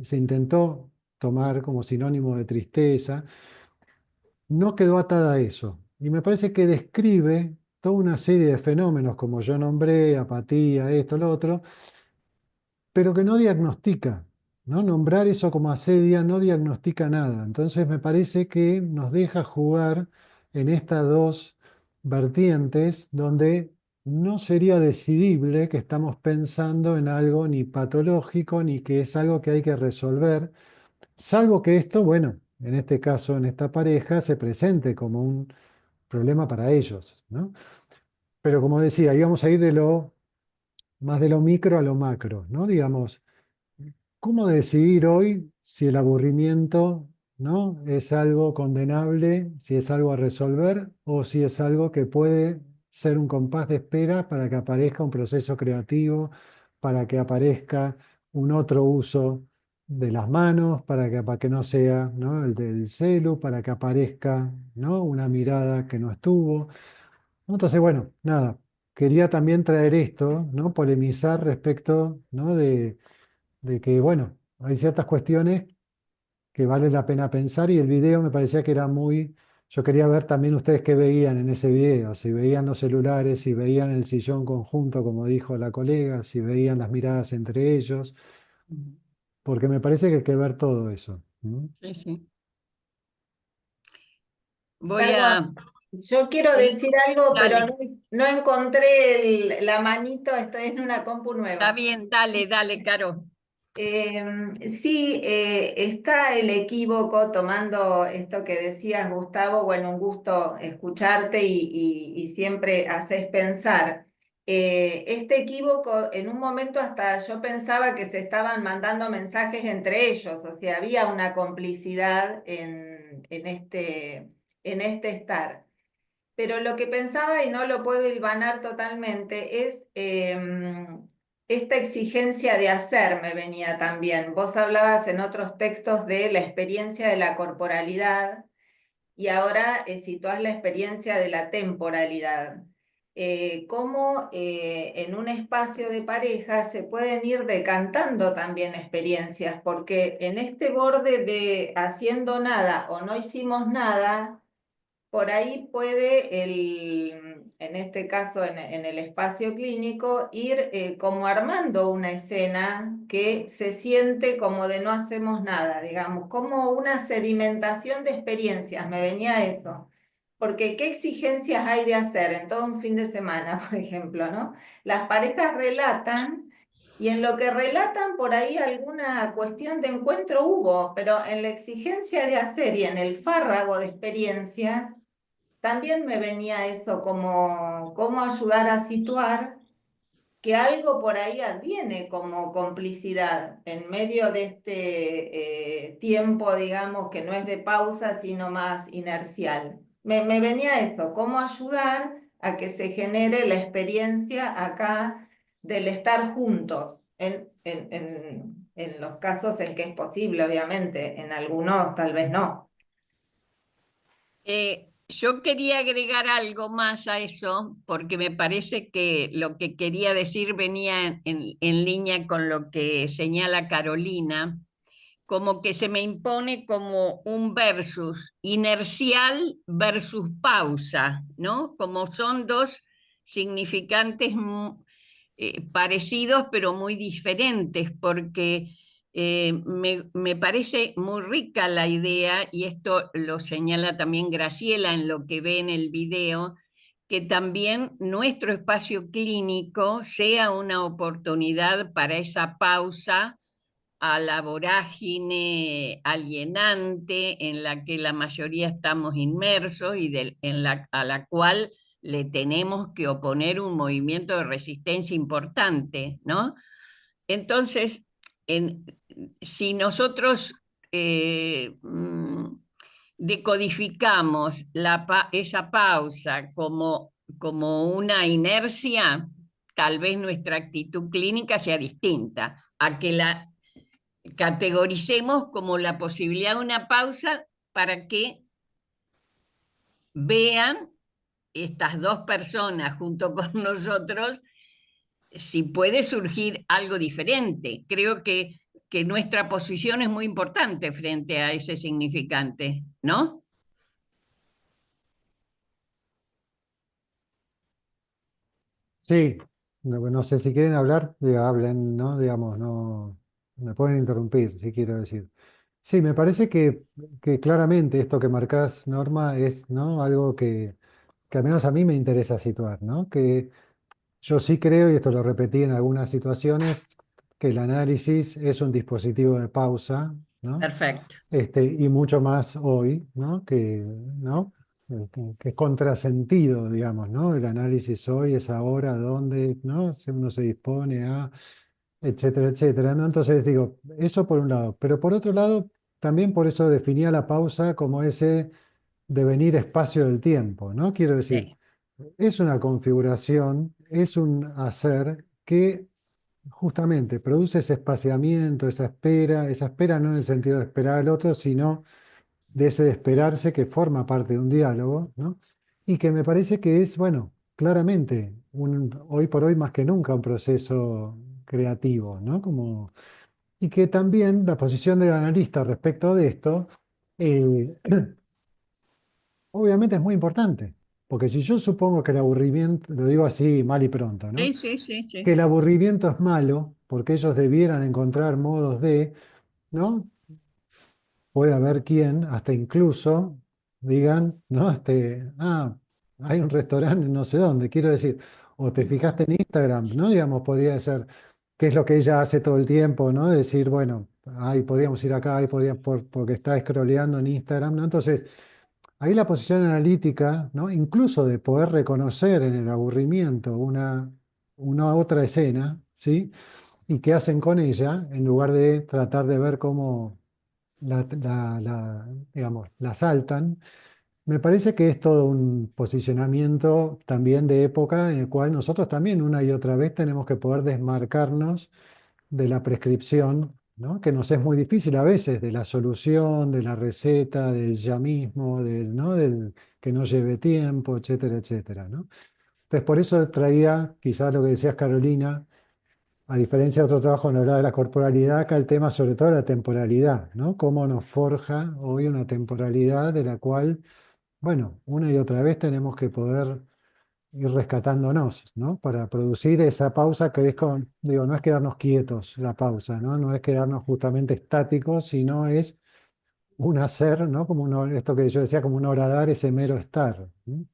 Se intentó tomar como sinónimo de tristeza, no quedó atada a eso. Y me parece que describe toda una serie de fenómenos, como yo nombré, apatía, esto, lo otro, pero que no diagnostica, ¿no? Nombrar eso como asedia no diagnostica nada. Entonces me parece que nos deja jugar en estas dos vertientes donde no sería decidible que estamos pensando en algo ni patológico ni que es algo que hay que resolver, salvo que esto, bueno, en este caso, en esta pareja, se presente como un problema para ellos, ¿no? Pero como decía, íbamos a ir de lo más de lo micro a lo macro, ¿no? Digamos, ¿cómo decidir hoy si el aburrimiento, ¿no? es algo condenable, si es algo a resolver o si es algo que puede ser un compás de espera para que aparezca un proceso creativo, para que aparezca un otro uso de las manos, para que no sea, ¿no? el del celu, para que aparezca, ¿no? una mirada que no estuvo? Entonces, bueno, nada, quería también traer esto, ¿no? Polemizar respecto, ¿no? de que, bueno, hay ciertas cuestiones que vale la pena pensar y el video me parecía que era muy... Yo quería ver también ustedes qué veían en ese video, si veían los celulares, si veían el sillón conjunto, como dijo la colega, si veían las miradas entre ellos, porque me parece que hay que ver todo eso. ¿No? Sí, sí. Voy Perdón, a... yo quiero Sí, decir algo, pero dale. no encontré la manito, estoy en una compu Está nueva. bien, dale, dale, Caro. Sí, está el equívoco tomando esto que decías, Gustavo. Bueno, un gusto escucharte y siempre haces pensar. Este equívoco, en un momento hasta yo pensaba que se estaban mandando mensajes entre ellos, o sea, había una complicidad en este estar. Pero lo que pensaba, y no lo puedo hilvanar totalmente, es esta exigencia de hacer me venía también. Vos hablabas en otros textos de la experiencia de la corporalidad y ahora situás la experiencia de la temporalidad. Cómo en un espacio de pareja se pueden ir decantando también experiencias, porque en este borde de haciendo nada o no hicimos nada, por ahí puede, en este caso, en el espacio clínico, ir como armando una escena que se siente como de no hacemos nada, digamos, como una sedimentación de experiencias, me venía eso. Porque ¿qué exigencias hay de hacer en todo un fin de semana, por ejemplo, ¿no? Las parejas relatan y en lo que relatan por ahí alguna cuestión de encuentro hubo, pero en la exigencia de hacer y en el fárrago de experiencias, también me venía eso como cómo ayudar a situar que algo por ahí adviene como complicidad en medio de este tiempo, digamos, que no es de pausa, sino más inercial. Me venía eso, cómo ayudar a que se genere la experiencia acá del estar juntos, en los casos en que es posible, obviamente, en algunos tal vez no. Yo quería agregar algo más a eso, porque me parece que lo que quería decir venía en línea con lo que señala Carolina, como que se me impone como un versus, inercial versus pausa, ¿no? Como son dos significantes parecidos pero muy diferentes, porque me parece muy rica la idea, y esto lo señala también Graciela en lo que ve en el video, que también nuestro espacio clínico sea una oportunidad para esa pausa a la vorágine alienante en la que la mayoría estamos inmersos y a la cual le tenemos que oponer un movimiento de resistencia importante, ¿no? Entonces, en, si nosotros decodificamos esa pausa como una inercia, tal vez nuestra actitud clínica sea distinta a que la categoricemos como la posibilidad de una pausa para que vean estas dos personas junto con nosotros si puede surgir algo diferente. Creo que nuestra posición es muy importante frente a ese significante, ¿no? Sí, no sé si quieren hablar, hablen, ¿no? Digamos, no me pueden interrumpir si quiero decir. Sí, me parece que claramente esto que marcás, Norma, es, ¿no? Algo que al menos a mí me interesa situar, ¿no? Que yo sí creo, y esto lo repetí en algunas situaciones, que el análisis es un dispositivo de pausa, ¿no? Perfecto. Y mucho más hoy, ¿no? ¿No? Que es contrasentido, digamos, ¿no? El análisis hoy es ahora, donde, ¿no? Uno se dispone a, etcétera, etcétera, ¿no? Entonces digo, eso por un lado, pero por otro lado, también por eso definía la pausa como ese devenir espacio del tiempo, ¿no? Quiero decir, Sí, es una configuración, es un hacer que justamente produce ese espaciamiento, esa espera no en el sentido de esperar al otro, sino de ese de esperarse que forma parte de un diálogo, ¿no? Y que me parece que es, bueno, claramente, hoy por hoy más que nunca un proceso creativo, ¿no? Y que también la posición del analista respecto de esto, eh, obviamente es muy importante, porque si yo supongo que el aburrimiento, lo digo así mal y pronto, ¿no? sí, sí, sí, Que sí. el aburrimiento es malo, porque ellos debieran encontrar modos de, ¿no? Puede haber quien, hasta incluso, digan, ¿no? Hay un restaurante en no sé dónde, quiero decir, o te fijaste en Instagram, ¿no? Digamos, podría ser, que es lo que ella hace todo el tiempo, ¿no? Decir, bueno, ahí podríamos ir acá, ahí podríamos, porque está scrolleando en Instagram, ¿no? Entonces, ahí la posición analítica, ¿no? Incluso de poder reconocer en el aburrimiento una otra escena, ¿sí? Y qué hacen con ella, en lugar de tratar de ver cómo digamos, la saltan. Me parece que es todo un posicionamiento también de época en el cual nosotros también una y otra vez tenemos que poder desmarcarnos de la prescripción, ¿no? Que nos es muy difícil a veces, de la solución, de la receta, del ya mismo, ¿no? Del que no lleve tiempo, etcétera, etcétera, ¿no? Entonces, por eso traía quizás lo que decías, Carolina, a diferencia de otro trabajo donde hablaba de la corporalidad, acá el tema sobre todo de la temporalidad, ¿no? Cómo nos forja hoy una temporalidad de la cual, bueno, una y otra vez tenemos que poder ir rescatándonos, ¿no? Para producir esa pausa que es digo, no es quedarnos quietos la pausa, ¿no? No es quedarnos justamente estáticos, sino es un hacer, ¿no? Como esto que yo decía, como un horadar, ese mero estar, ¿m?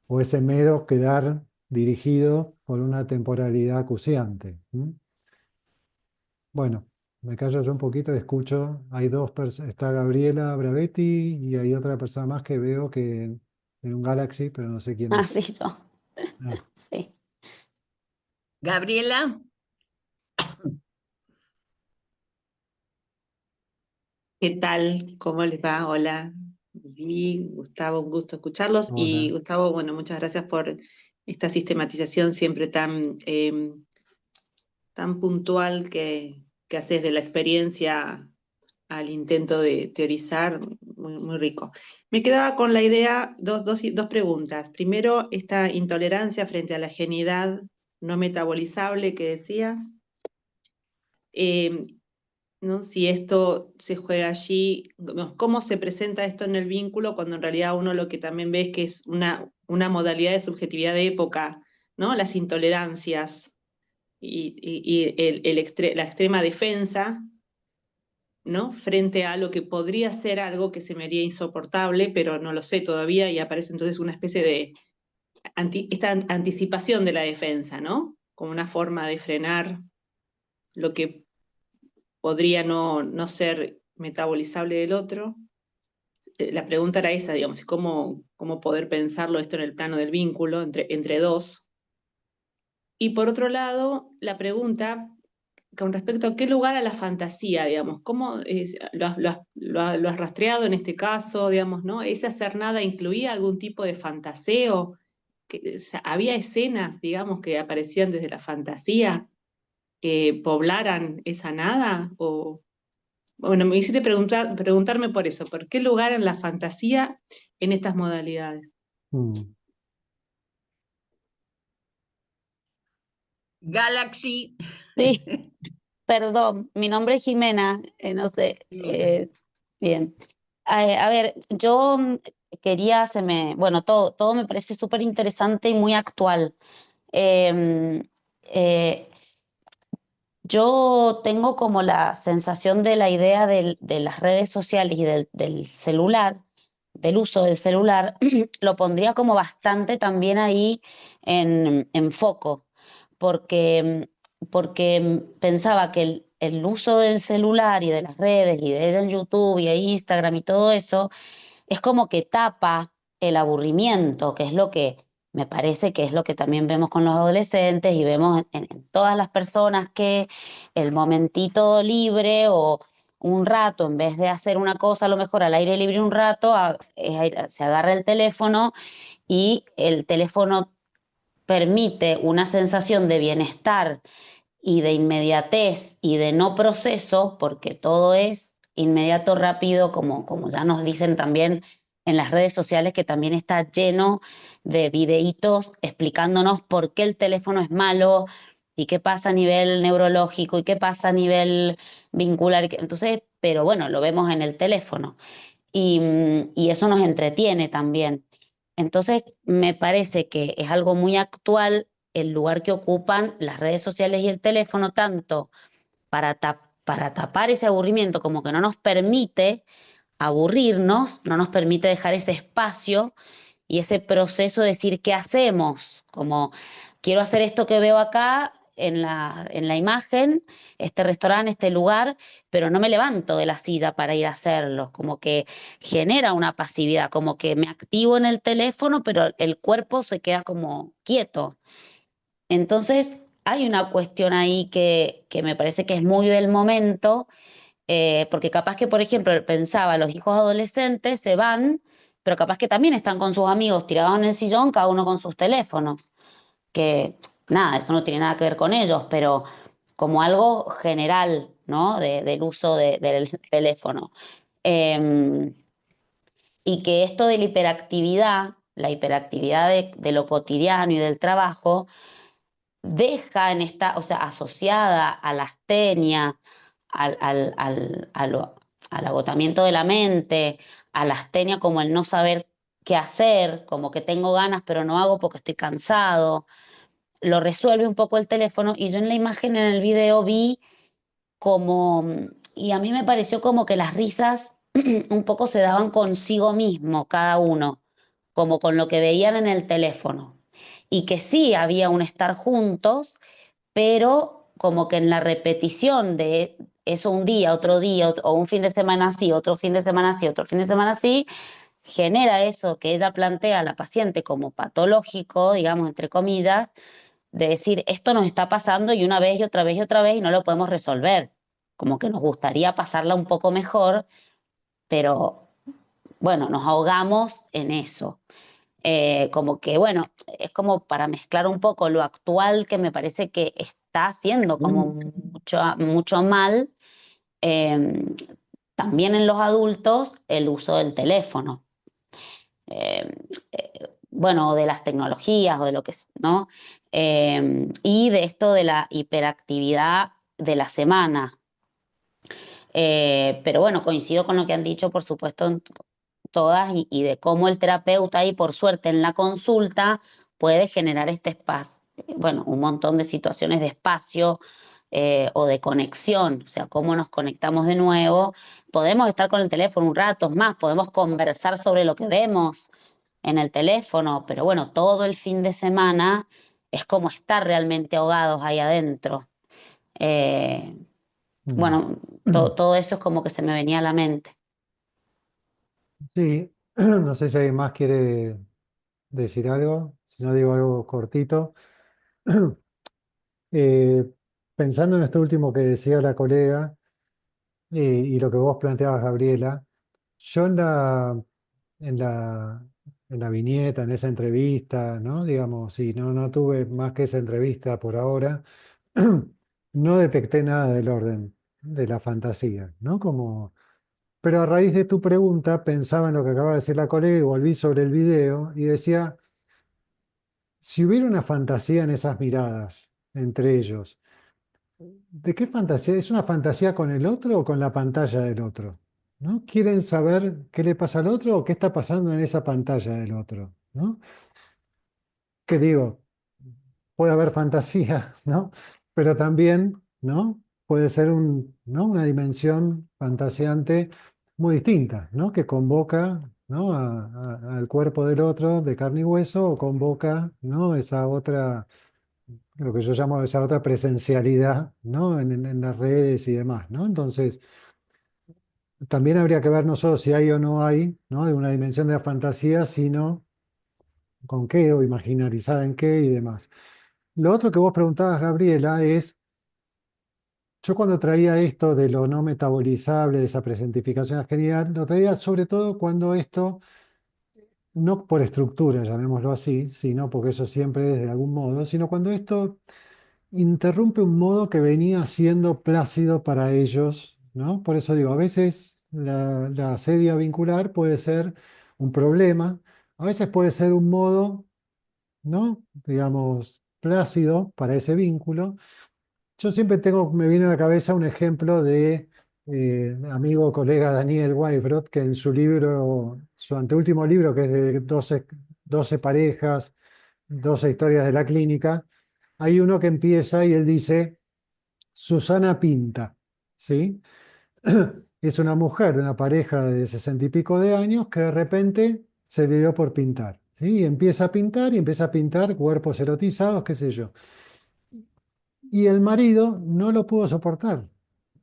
O ese mero quedar dirigido por una temporalidad acuciante. ¿M? Bueno, me callo yo un poquito y escucho. Hay dos personas, está Gabriela Bravetti y hay otra persona más que veo que en un Galaxy, pero no sé quién Ah, es. sí, yo. Ah, Sí. Gabriela, ¿Qué tal? ¿Cómo les va? Hola, Vivi, Gustavo, un gusto escucharlos. Y hola. Gustavo, bueno, muchas gracias por esta sistematización siempre tan puntual que haces de la experiencia al intento de teorizar, muy rico. Me quedaba con la idea, dos preguntas. Primero, esta intolerancia frente a la geniedad no metabolizable que decías. Eh, ¿No? Si esto se juega allí, ¿no? ¿Cómo se presenta esto en el vínculo cuando en realidad uno lo que también ve es que es una modalidad de subjetividad de época, ¿no? Las intolerancias y la extrema defensa, ¿no? Frente a lo que podría ser algo que se me haría insoportable, pero no lo sé todavía, y aparece entonces una especie de esta anticipación de la defensa, ¿no? Como una forma de frenar lo que podría no ser metabolizable del otro. La pregunta era esa, digamos, cómo poder pensarlo esto en el plano del vínculo entre dos. Y por otro lado, la pregunta con respecto a qué lugar a la fantasía, digamos, cómo lo has rastreado en este caso, digamos, ¿no? ¿Ese hacer nada incluía algún tipo de fantaseo? O sea, ¿había escenas, digamos, que aparecían desde la fantasía que poblaran esa nada? O, bueno, me hiciste preguntarme por eso, ¿por qué lugar en la fantasía en estas modalidades? Mm. Galaxy. Sí, perdón, mi nombre es Jimena, no sé. Mira, Bien. A ver, yo quería, bueno, todo me parece súper interesante y muy actual. Em, eh, yo tengo como la sensación de la idea de las redes sociales y del celular, del uso del celular, lo pondría como bastante también ahí en foco, porque pensaba que el uso del celular y de las redes y de ella en YouTube y de Instagram y todo eso es como que tapa el aburrimiento, que es lo que me parece que es lo que también vemos con los adolescentes y vemos en todas las personas que el momentito libre o un rato, en vez de hacer una cosa a lo mejor al aire libre un rato, se agarra el teléfono y el teléfono permite una sensación de bienestar y de inmediatez y de no proceso, porque todo es inmediato, rápido, como ya nos dicen también en las redes sociales, que también está lleno de videitos explicándonos por qué el teléfono es malo y qué pasa a nivel neurológico y qué pasa a nivel vincular. Entonces, pero bueno, lo vemos en el teléfono y eso nos entretiene también. Entonces, me parece que es algo muy actual el lugar que ocupan las redes sociales y el teléfono, tanto para tapar ese aburrimiento, como que no nos permite aburrirnos, no nos permite dejar ese espacio y ese proceso de decir qué hacemos, como quiero hacer esto que veo acá en la imagen, este restaurante, este lugar, pero no me levanto de la silla para ir a hacerlo, como que genera una pasividad, como que me activo en el teléfono, pero el cuerpo se queda como quieto. Entonces, hay una cuestión ahí que me parece que es muy del momento, porque capaz que, por ejemplo, pensaba, los hijos adolescentes se van, pero capaz que también están con sus amigos tirados en el sillón, cada uno con sus teléfonos, que nada, eso no tiene nada que ver con ellos, pero como algo general, ¿no? Del uso del teléfono. Eh, y que esto de la hiperactividad de lo cotidiano y del trabajo, deja en esta, o sea, asociada a la astenia, al agotamiento de la mente, a la astenia como el no saber qué hacer, como que tengo ganas pero no hago porque estoy cansado, lo resuelve un poco el teléfono y yo en la imagen, en el video vi como, y a mí me pareció como que las risas un poco se daban consigo mismo cada uno, como con lo que veían en el teléfono. Y que sí había un estar juntos, pero como que en la repetición de eso un día, o un fin de semana así, otro fin de semana así, otro fin de semana así, genera eso que ella plantea a la paciente como patológico, digamos, entre comillas, de decir, esto nos está pasando y una vez y otra vez y otra vez y no lo podemos resolver. Como que nos gustaría pasarla un poco mejor, pero bueno, nos ahogamos en eso. Como que, bueno, es como para mezclar un poco lo actual que me parece que está haciendo como mucho mal, eh, también en los adultos, el uso del teléfono. Eh, bueno, o de las tecnologías o de lo que es, ¿no? Y de esto de la hiperactividad de la semana. Pero bueno, coincido con lo que han dicho, por supuesto, todas y de cómo el terapeuta y por suerte en la consulta puede generar este espacio, bueno, un montón de situaciones de espacio o de conexión, o sea, cómo nos conectamos de nuevo. Podemos estar con el teléfono un rato más, podemos conversar sobre lo que vemos en el teléfono, pero bueno, todo el fin de semana es como estar realmente ahogados ahí adentro. Eh, bueno, todo eso es como que se me venía a la mente. Sí, no sé si alguien más quiere decir algo, si no digo algo cortito. Eh, Pensando en esto último que decía la colega y lo que vos planteabas, Gabriela, yo en la, en la viñeta, en esa entrevista, ¿no? Digamos, sí, no tuve más que esa entrevista por ahora, no detecté nada del orden de la fantasía, ¿no? Como, pero a raíz de tu pregunta pensaba en lo que acaba de decir la colega y volví sobre el video y decía, si hubiera una fantasía en esas miradas entre ellos, ¿de qué fantasía? ¿Es una fantasía con el otro o con la pantalla del otro? ¿No? ¿Quieren saber qué le pasa al otro o qué está pasando en esa pantalla del otro? ¿No? ¿Qué digo? Puede haber fantasía, ¿no? Pero también, ¿no? Puede ser ¿no? Una dimensión fantaseante muy distinta, ¿no? Que convoca, ¿no? Al cuerpo del otro de carne y hueso o convoca, ¿no? Esa otra, lo que yo llamo esa otra presencialidad, ¿no? En las redes y demás, ¿no? Entonces, también habría que ver nosotros si hay o no hay, ¿no? Una dimensión de la fantasía, sino con qué o imaginarizar en qué y demás. Lo otro que vos preguntabas, Gabriela, es, yo cuando traía esto de lo no metabolizable, de esa presentificación genial, lo traía sobre todo cuando esto, no por estructura, llamémoslo así, sino porque eso siempre es de algún modo, sino cuando esto interrumpe un modo que venía siendo plácido para ellos, ¿no? Por eso digo, a veces la asedia vincular puede ser un problema, a veces puede ser un modo, ¿no? Digamos, plácido para ese vínculo. Yo siempre me viene a la cabeza un ejemplo de amigo, colega Daniel Weisbrot, que en su libro, su anteúltimo libro, que es de 12 parejas, 12 historias de la clínica, hay uno que empieza y él dice, Susana Pinta, ¿sí? Es una mujer de una pareja de 60 y pico de años que de repente se le dio por pintar, ¿sí? Y empieza a pintar y empieza a pintar cuerpos erotizados, qué sé yo. Y el marido no lo pudo soportar,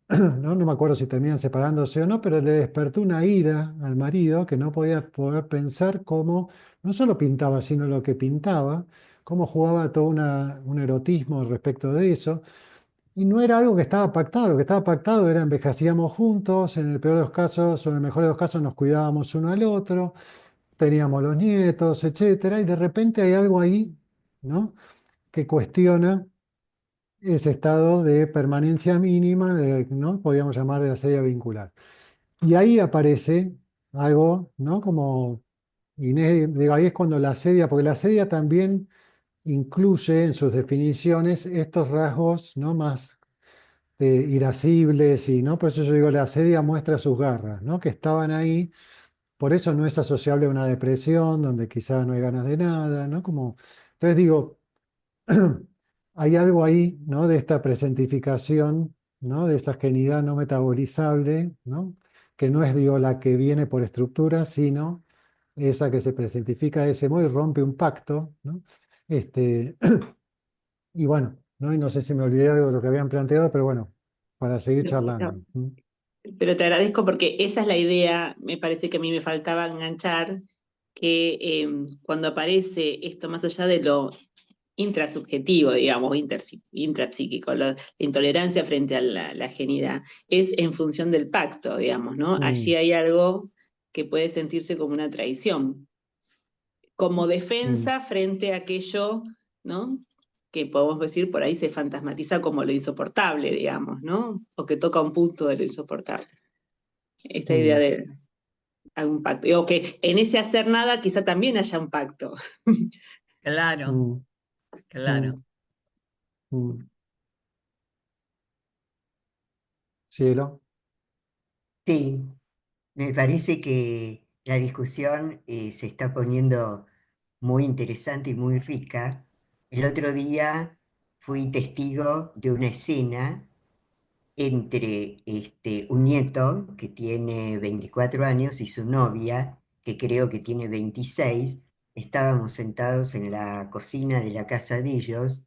¿no? No me acuerdo si terminan separándose o no, pero le despertó una ira al marido que no podía poder pensar cómo no solo pintaba, sino lo que pintaba, cómo jugaba todo un erotismo respecto de eso. Y no era algo que estaba pactado, lo que estaba pactado era envejecíamos juntos, en el peor de los casos o en el mejor de los casos nos cuidábamos uno al otro, teníamos los nietos, etcétera, y de repente hay algo ahí, ¿no? Que cuestiona ese estado de permanencia mínima, ¿no? Podríamos llamar de asedia vincular. Y ahí aparece algo, ¿no? Como digo, ahí es cuando la asedia, porque la asedia también incluye en sus definiciones estos rasgos, ¿no? Más irascibles y, ¿no? Por eso yo digo, la asedia muestra sus garras, ¿no? Que estaban ahí, por eso no es asociable a una depresión, donde quizá no hay ganas de nada, ¿no? Como, entonces digo, hay algo ahí, ¿no? De esta presentificación, ¿no? De esta genidad no metabolizable, ¿no? que no es, digo, la que viene por estructura, sino esa que se presentifica de ese modo y rompe un pacto, ¿no? Este, y bueno, ¿no? Y no sé si me olvidé algo de lo que habían planteado, pero bueno, para seguir charlando. Pero te agradezco porque esa es la idea, me parece que a mí me faltaba enganchar, que cuando aparece esto más allá de lo intrasubjetivo, digamos, intrapsíquico, la intolerancia frente a la ajenidad, es en función del pacto, digamos, ¿no? Allí hay algo que puede sentirse como una traición, como defensa frente a aquello, ¿no? Que podemos decir por ahí se fantasmatiza como lo insoportable, digamos, ¿no? O que toca un punto de lo insoportable. Esta idea de algún pacto. O que en ese hacer nada quizá también haya un pacto. Claro, claro. Cielo. Sí, me parece que la discusión se está poniendo muy interesante y muy rica. El otro día fui testigo de una escena entre un nieto que tiene 24 años y su novia, que creo que tiene 26. Estábamos sentados en la cocina de la casa de ellos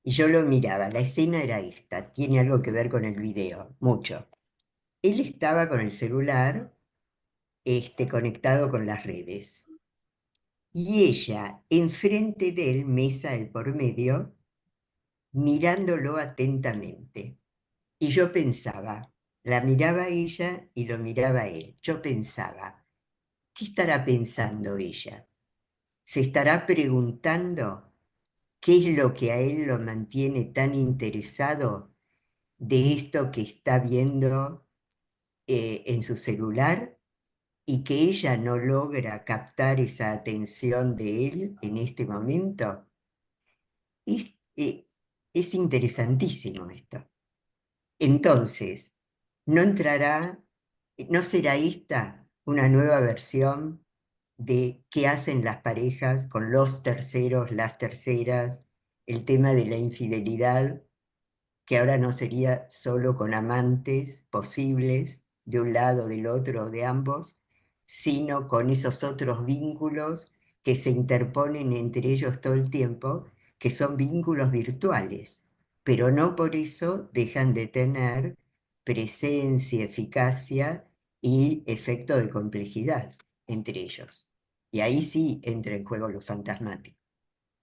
y yo lo miraba. La escena era esta, tiene algo que ver con el video, mucho. Él estaba con el celular conectado con las redes. Y ella, enfrente de él, mesa de por medio, mirándolo atentamente. Y yo pensaba, la miraba ella y lo miraba él. Yo pensaba, ¿qué estará pensando ella? ¿Se estará preguntando qué es lo que a él lo mantiene tan interesado de esto que está viendo en su celular? Y que ella no logra captar esa atención de él en este momento. Es interesantísimo esto. Entonces, ¿no será esta una nueva versión de qué hacen las parejas con los terceros, las terceras, el tema de la infidelidad, que ahora no sería solo con amantes posibles, de un lado, del otro o de ambos, sino con esos otros vínculos que se interponen entre ellos todo el tiempo, que son vínculos virtuales, pero no por eso dejan de tener presencia, eficacia y efecto de complejidad entre ellos. Y ahí sí entra en juego lo fantasmático,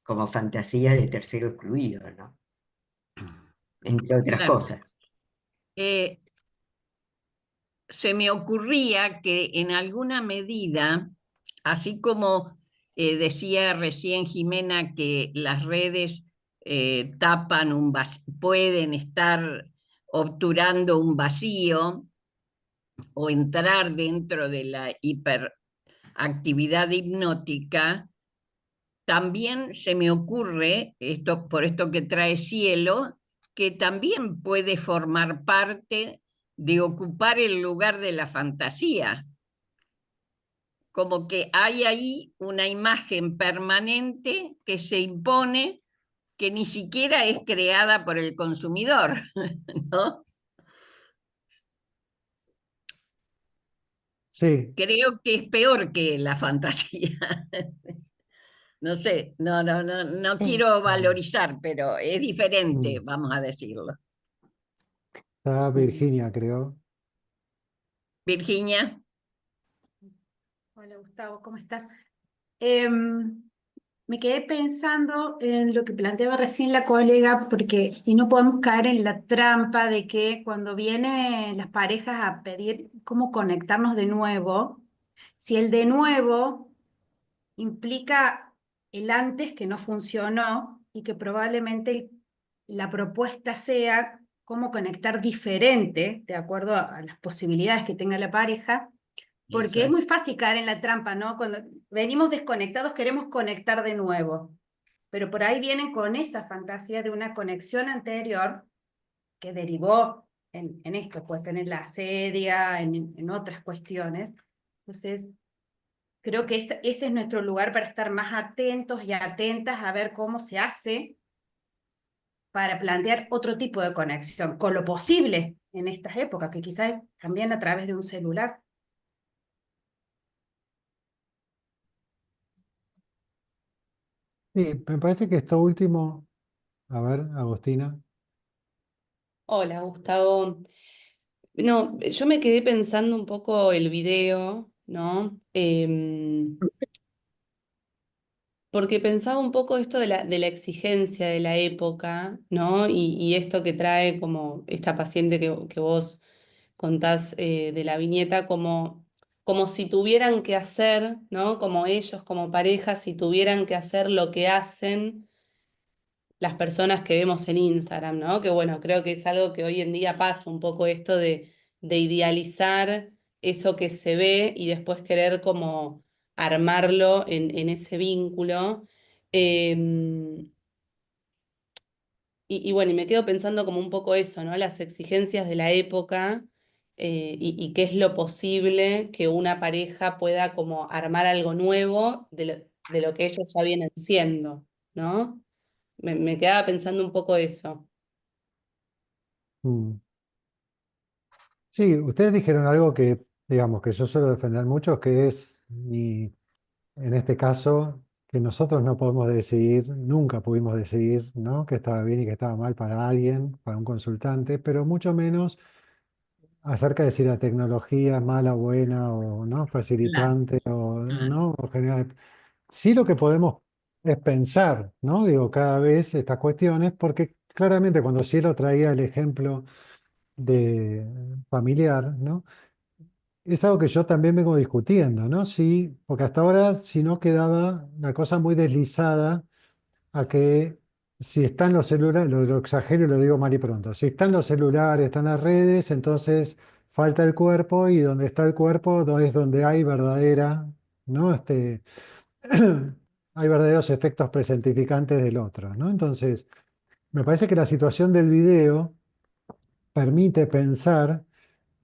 como fantasía de tercero excluido, ¿no? Entre otras Claro. cosas. Se me ocurría que en alguna medida, así como decía recién Jimena que las redes tapan pueden estar obturando un vacío o entrar dentro de la hiperactividad hipnótica, también se me ocurre, por esto que trae Cielo, que también puede formar parte de ocupar el lugar de la fantasía. Como que hay ahí una imagen permanente que se impone, que ni siquiera es creada por el consumidor, ¿no? Sí. Creo que es peor que la fantasía. No sé, no quiero valorizar, pero es diferente, vamos a decirlo. Está Virginia, creo. Virginia. Hola Gustavo, ¿cómo estás? Me quedé pensando en lo que planteaba recién la colega, porque si no podemos caer en la trampa de que cuando vienen las parejas a pedir cómo conectarnos de nuevo, si el de nuevo implica el antes que no funcionó y que probablemente la propuesta sea cómo conectar diferente, de acuerdo a las posibilidades que tenga la pareja, porque es muy fácil caer en la trampa, ¿no? Cuando venimos desconectados queremos conectar de nuevo, pero por ahí vienen con esa fantasía de una conexión anterior que derivó en esto, puede ser en la asedia, en otras cuestiones. Entonces, creo que ese es nuestro lugar para estar más atentos y atentas a ver cómo se hace para plantear otro tipo de conexión con lo posible en estas épocas, que quizás es también a través de un celular. Sí, me parece que esto último, a ver, Agostina. Hola, Gustavo. No, yo me quedé pensando un poco el video, ¿no? Porque pensaba un poco esto de la exigencia de la época, ¿no? Y esto que trae como esta paciente que vos contás de la viñeta, como si tuvieran que hacer, ¿no? Como ellos, como pareja, si tuvieran que hacer lo que hacen las personas que vemos en Instagram, ¿no? Que bueno, creo que es algo que hoy en día pasa un poco esto de idealizar eso que se ve y después querer como armarlo en ese vínculo. Em, y bueno, y me quedo pensando como un poco eso, ¿no? Las exigencias de la época y qué es lo posible que una pareja pueda como armar algo nuevo de lo que ellos ya vienen siendo, ¿no? Me quedaba pensando un poco eso. Mm. Sí, ustedes dijeron algo que, digamos, que yo suelo defender mucho, que es, y en este caso, que nosotros no podemos decidir, nunca pudimos decidir, ¿no? Que estaba bien y que estaba mal para alguien, para un consultante, pero mucho menos acerca de si la tecnología es mala, buena o no, Claro, facilitante o claro, no, o general. Sí lo que podemos es pensar, ¿no? Digo, cada vez estas cuestiones, porque claramente cuando Cielo traía el ejemplo de familiar, ¿no? Es algo que yo también vengo discutiendo, ¿no? Sí, porque hasta ahora si no quedaba la cosa muy deslizada a que si están los celulares, lo exagero y lo digo mal y pronto, si están los celulares, están las redes, entonces falta el cuerpo y donde está el cuerpo es donde hay verdadera, ¿no? Hay verdaderos efectos presentificantes del otro, ¿no? Entonces, me parece que la situación del video permite pensar,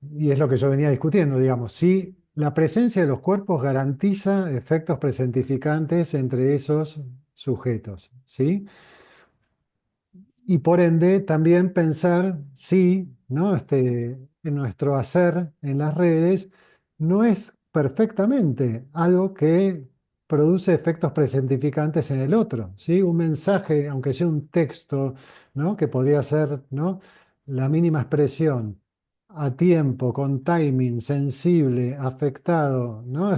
y es lo que yo venía discutiendo, digamos, si la presencia de los cuerpos garantiza efectos presentificantes entre esos sujetos, ¿sí? Y por ende también pensar si, ¿no? En nuestro hacer en las redes no es perfectamente algo que produce efectos presentificantes en el otro, ¿sí? Un mensaje, aunque sea un texto, ¿no? Que podría ser, ¿no? La mínima expresión a tiempo, con timing, sensible, afectado, ¿no?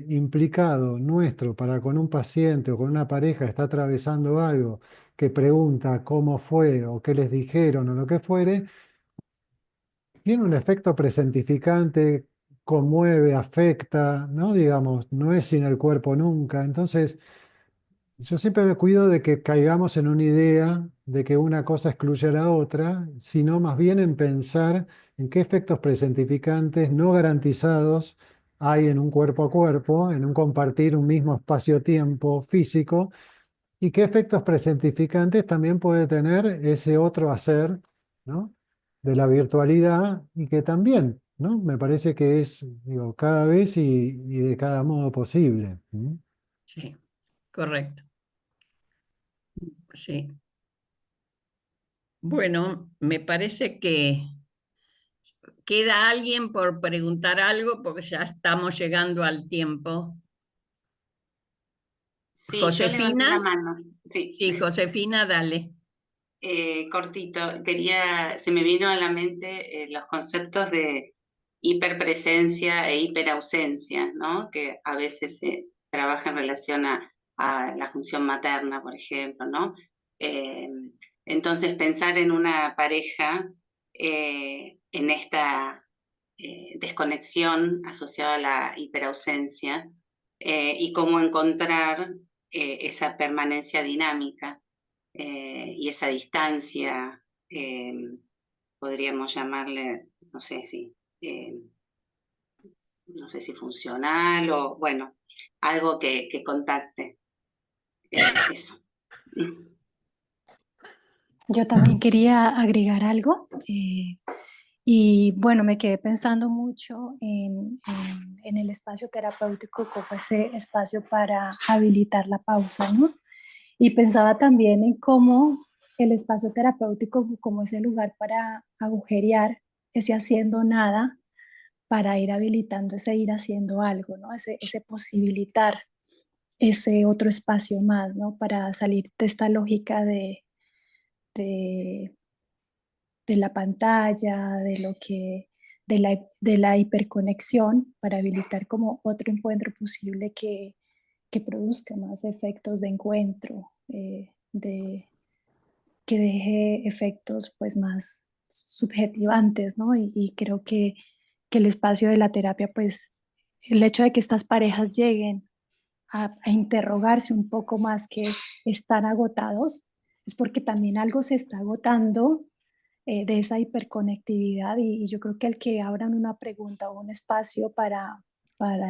Implicado nuestro para con un paciente o con una pareja que está atravesando algo, que pregunta cómo fue o qué les dijeron o lo que fuere, tiene un efecto presentificante, conmueve, afecta, ¿no? Digamos, no es sin el cuerpo nunca. Entonces, yo siempre me cuido de que caigamos en una idea de que una cosa excluye a la otra, sino más bien en pensar en qué efectos presentificantes no garantizados hay en un cuerpo a cuerpo, en un compartir un mismo espacio-tiempo físico, y qué efectos presentificantes también puede tener ese otro hacer, ¿no? De la virtualidad y que también, ¿no? Me parece que es, digo, cada vez y de cada modo posible. ¿Mm? sí, correcto, sí. Bueno, me parece que queda alguien por preguntar algo porque ya estamos llegando al tiempo. Sí, yo levanté la Josefina, mano. Sí, sí, Josefina, dale. cortito. Se me vino a la mente los conceptos de hiperpresencia e hiperausencia, ¿no? Que a veces se trabaja en relación a la función materna, por ejemplo, ¿no? Eh, entonces, pensar en una pareja en esta desconexión asociada a la hiperausencia y cómo encontrar esa permanencia dinámica y esa distancia, podríamos llamarle, no sé si, no sé si funcional o, bueno, algo que contacte eso. Yo también quería agregar algo y bueno, me quedé pensando mucho en el espacio terapéutico como ese espacio para habilitar la pausa, ¿no? Y pensaba también en cómo el espacio terapéutico como ese lugar para agujerear ese haciendo nada, para ir habilitando ese ir haciendo algo, ¿no? Ese posibilitar ese otro espacio más, ¿no? Para salir de esta lógica de, de la pantalla, de la hiperconexión, para habilitar como otro encuentro posible que produzca más efectos de encuentro, que deje efectos pues más subjetivantes, ¿no? Y creo que el espacio de la terapia, pues el hecho de que estas parejas lleguen a interrogarse un poco más que están agotados, es porque también algo se está agotando de esa hiperconectividad y yo creo que el que abran una pregunta o un espacio para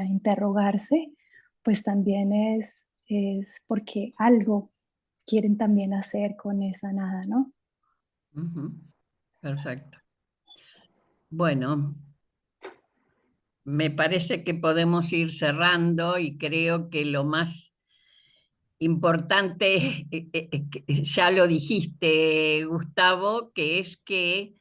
interrogarse, pues también es porque algo quieren también hacer con esa nada, ¿no? Perfecto. Bueno, me parece que podemos ir cerrando y creo que lo más importante, ya lo dijiste, Gustavo, que es que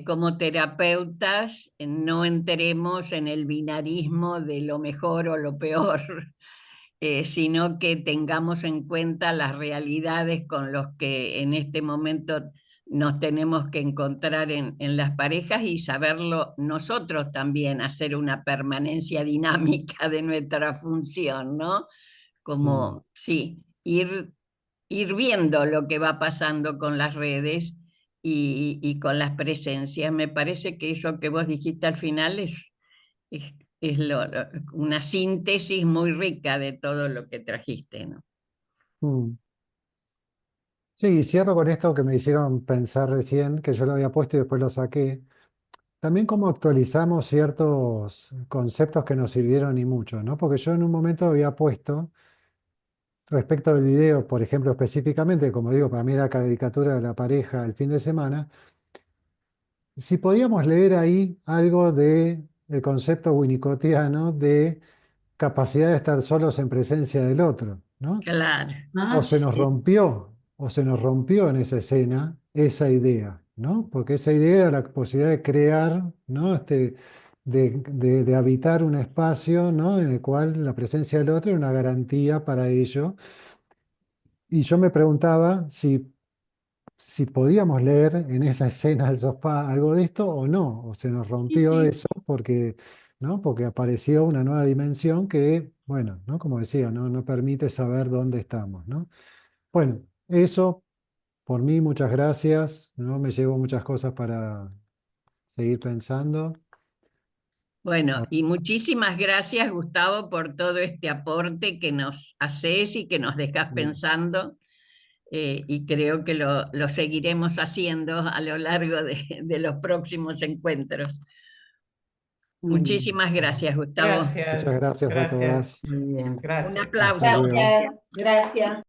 como terapeutas no entremos en el binarismo de lo mejor o lo peor, sino que tengamos en cuenta las realidades con las que en este momento nos tenemos que encontrar en las parejas y saberlo nosotros también, hacer una permanencia dinámica de nuestra función, ¿no? Como, sí, ir viendo lo que va pasando con las redes y con las presencias. Me parece que eso que vos dijiste al final es, una síntesis muy rica de todo lo que trajiste, ¿no? Sí, cierro con esto que me hicieron pensar recién, que yo lo había puesto y después lo saqué. También cómo actualizamos ciertos conceptos que nos sirvieron y mucho, ¿no? Porque yo en un momento había puesto, respecto del video, por ejemplo, específicamente, como digo, para mí la caricatura de la pareja el fin de semana, si podíamos leer ahí algo de el concepto winnicottiano de capacidad de estar solos en presencia del otro, ¿no? Claro. O se nos rompió en esa escena esa idea, ¿no? Porque esa idea era la posibilidad de crear, ¿no? De habitar un espacio, ¿no? En el cual la presencia del otro era una garantía para ello. Y yo me preguntaba si podíamos leer en esa escena del sofá algo de esto o no, o se nos rompió sí. eso porque, ¿no? Porque apareció una nueva dimensión que, bueno, ¿no? Como decía, no permite saber dónde estamos, ¿no? Bueno, eso por mí, muchas gracias, ¿no? Me llevo muchas cosas para seguir pensando. Bueno, y muchísimas gracias, Gustavo, por todo este aporte que nos haces y que nos dejas pensando. Y creo que lo seguiremos haciendo a lo largo de los próximos encuentros. Muchísimas gracias, Gustavo. Muchas Gracias, gracias a gracias. todas. Muy bien. Gracias. Un aplauso. luego. Gracias.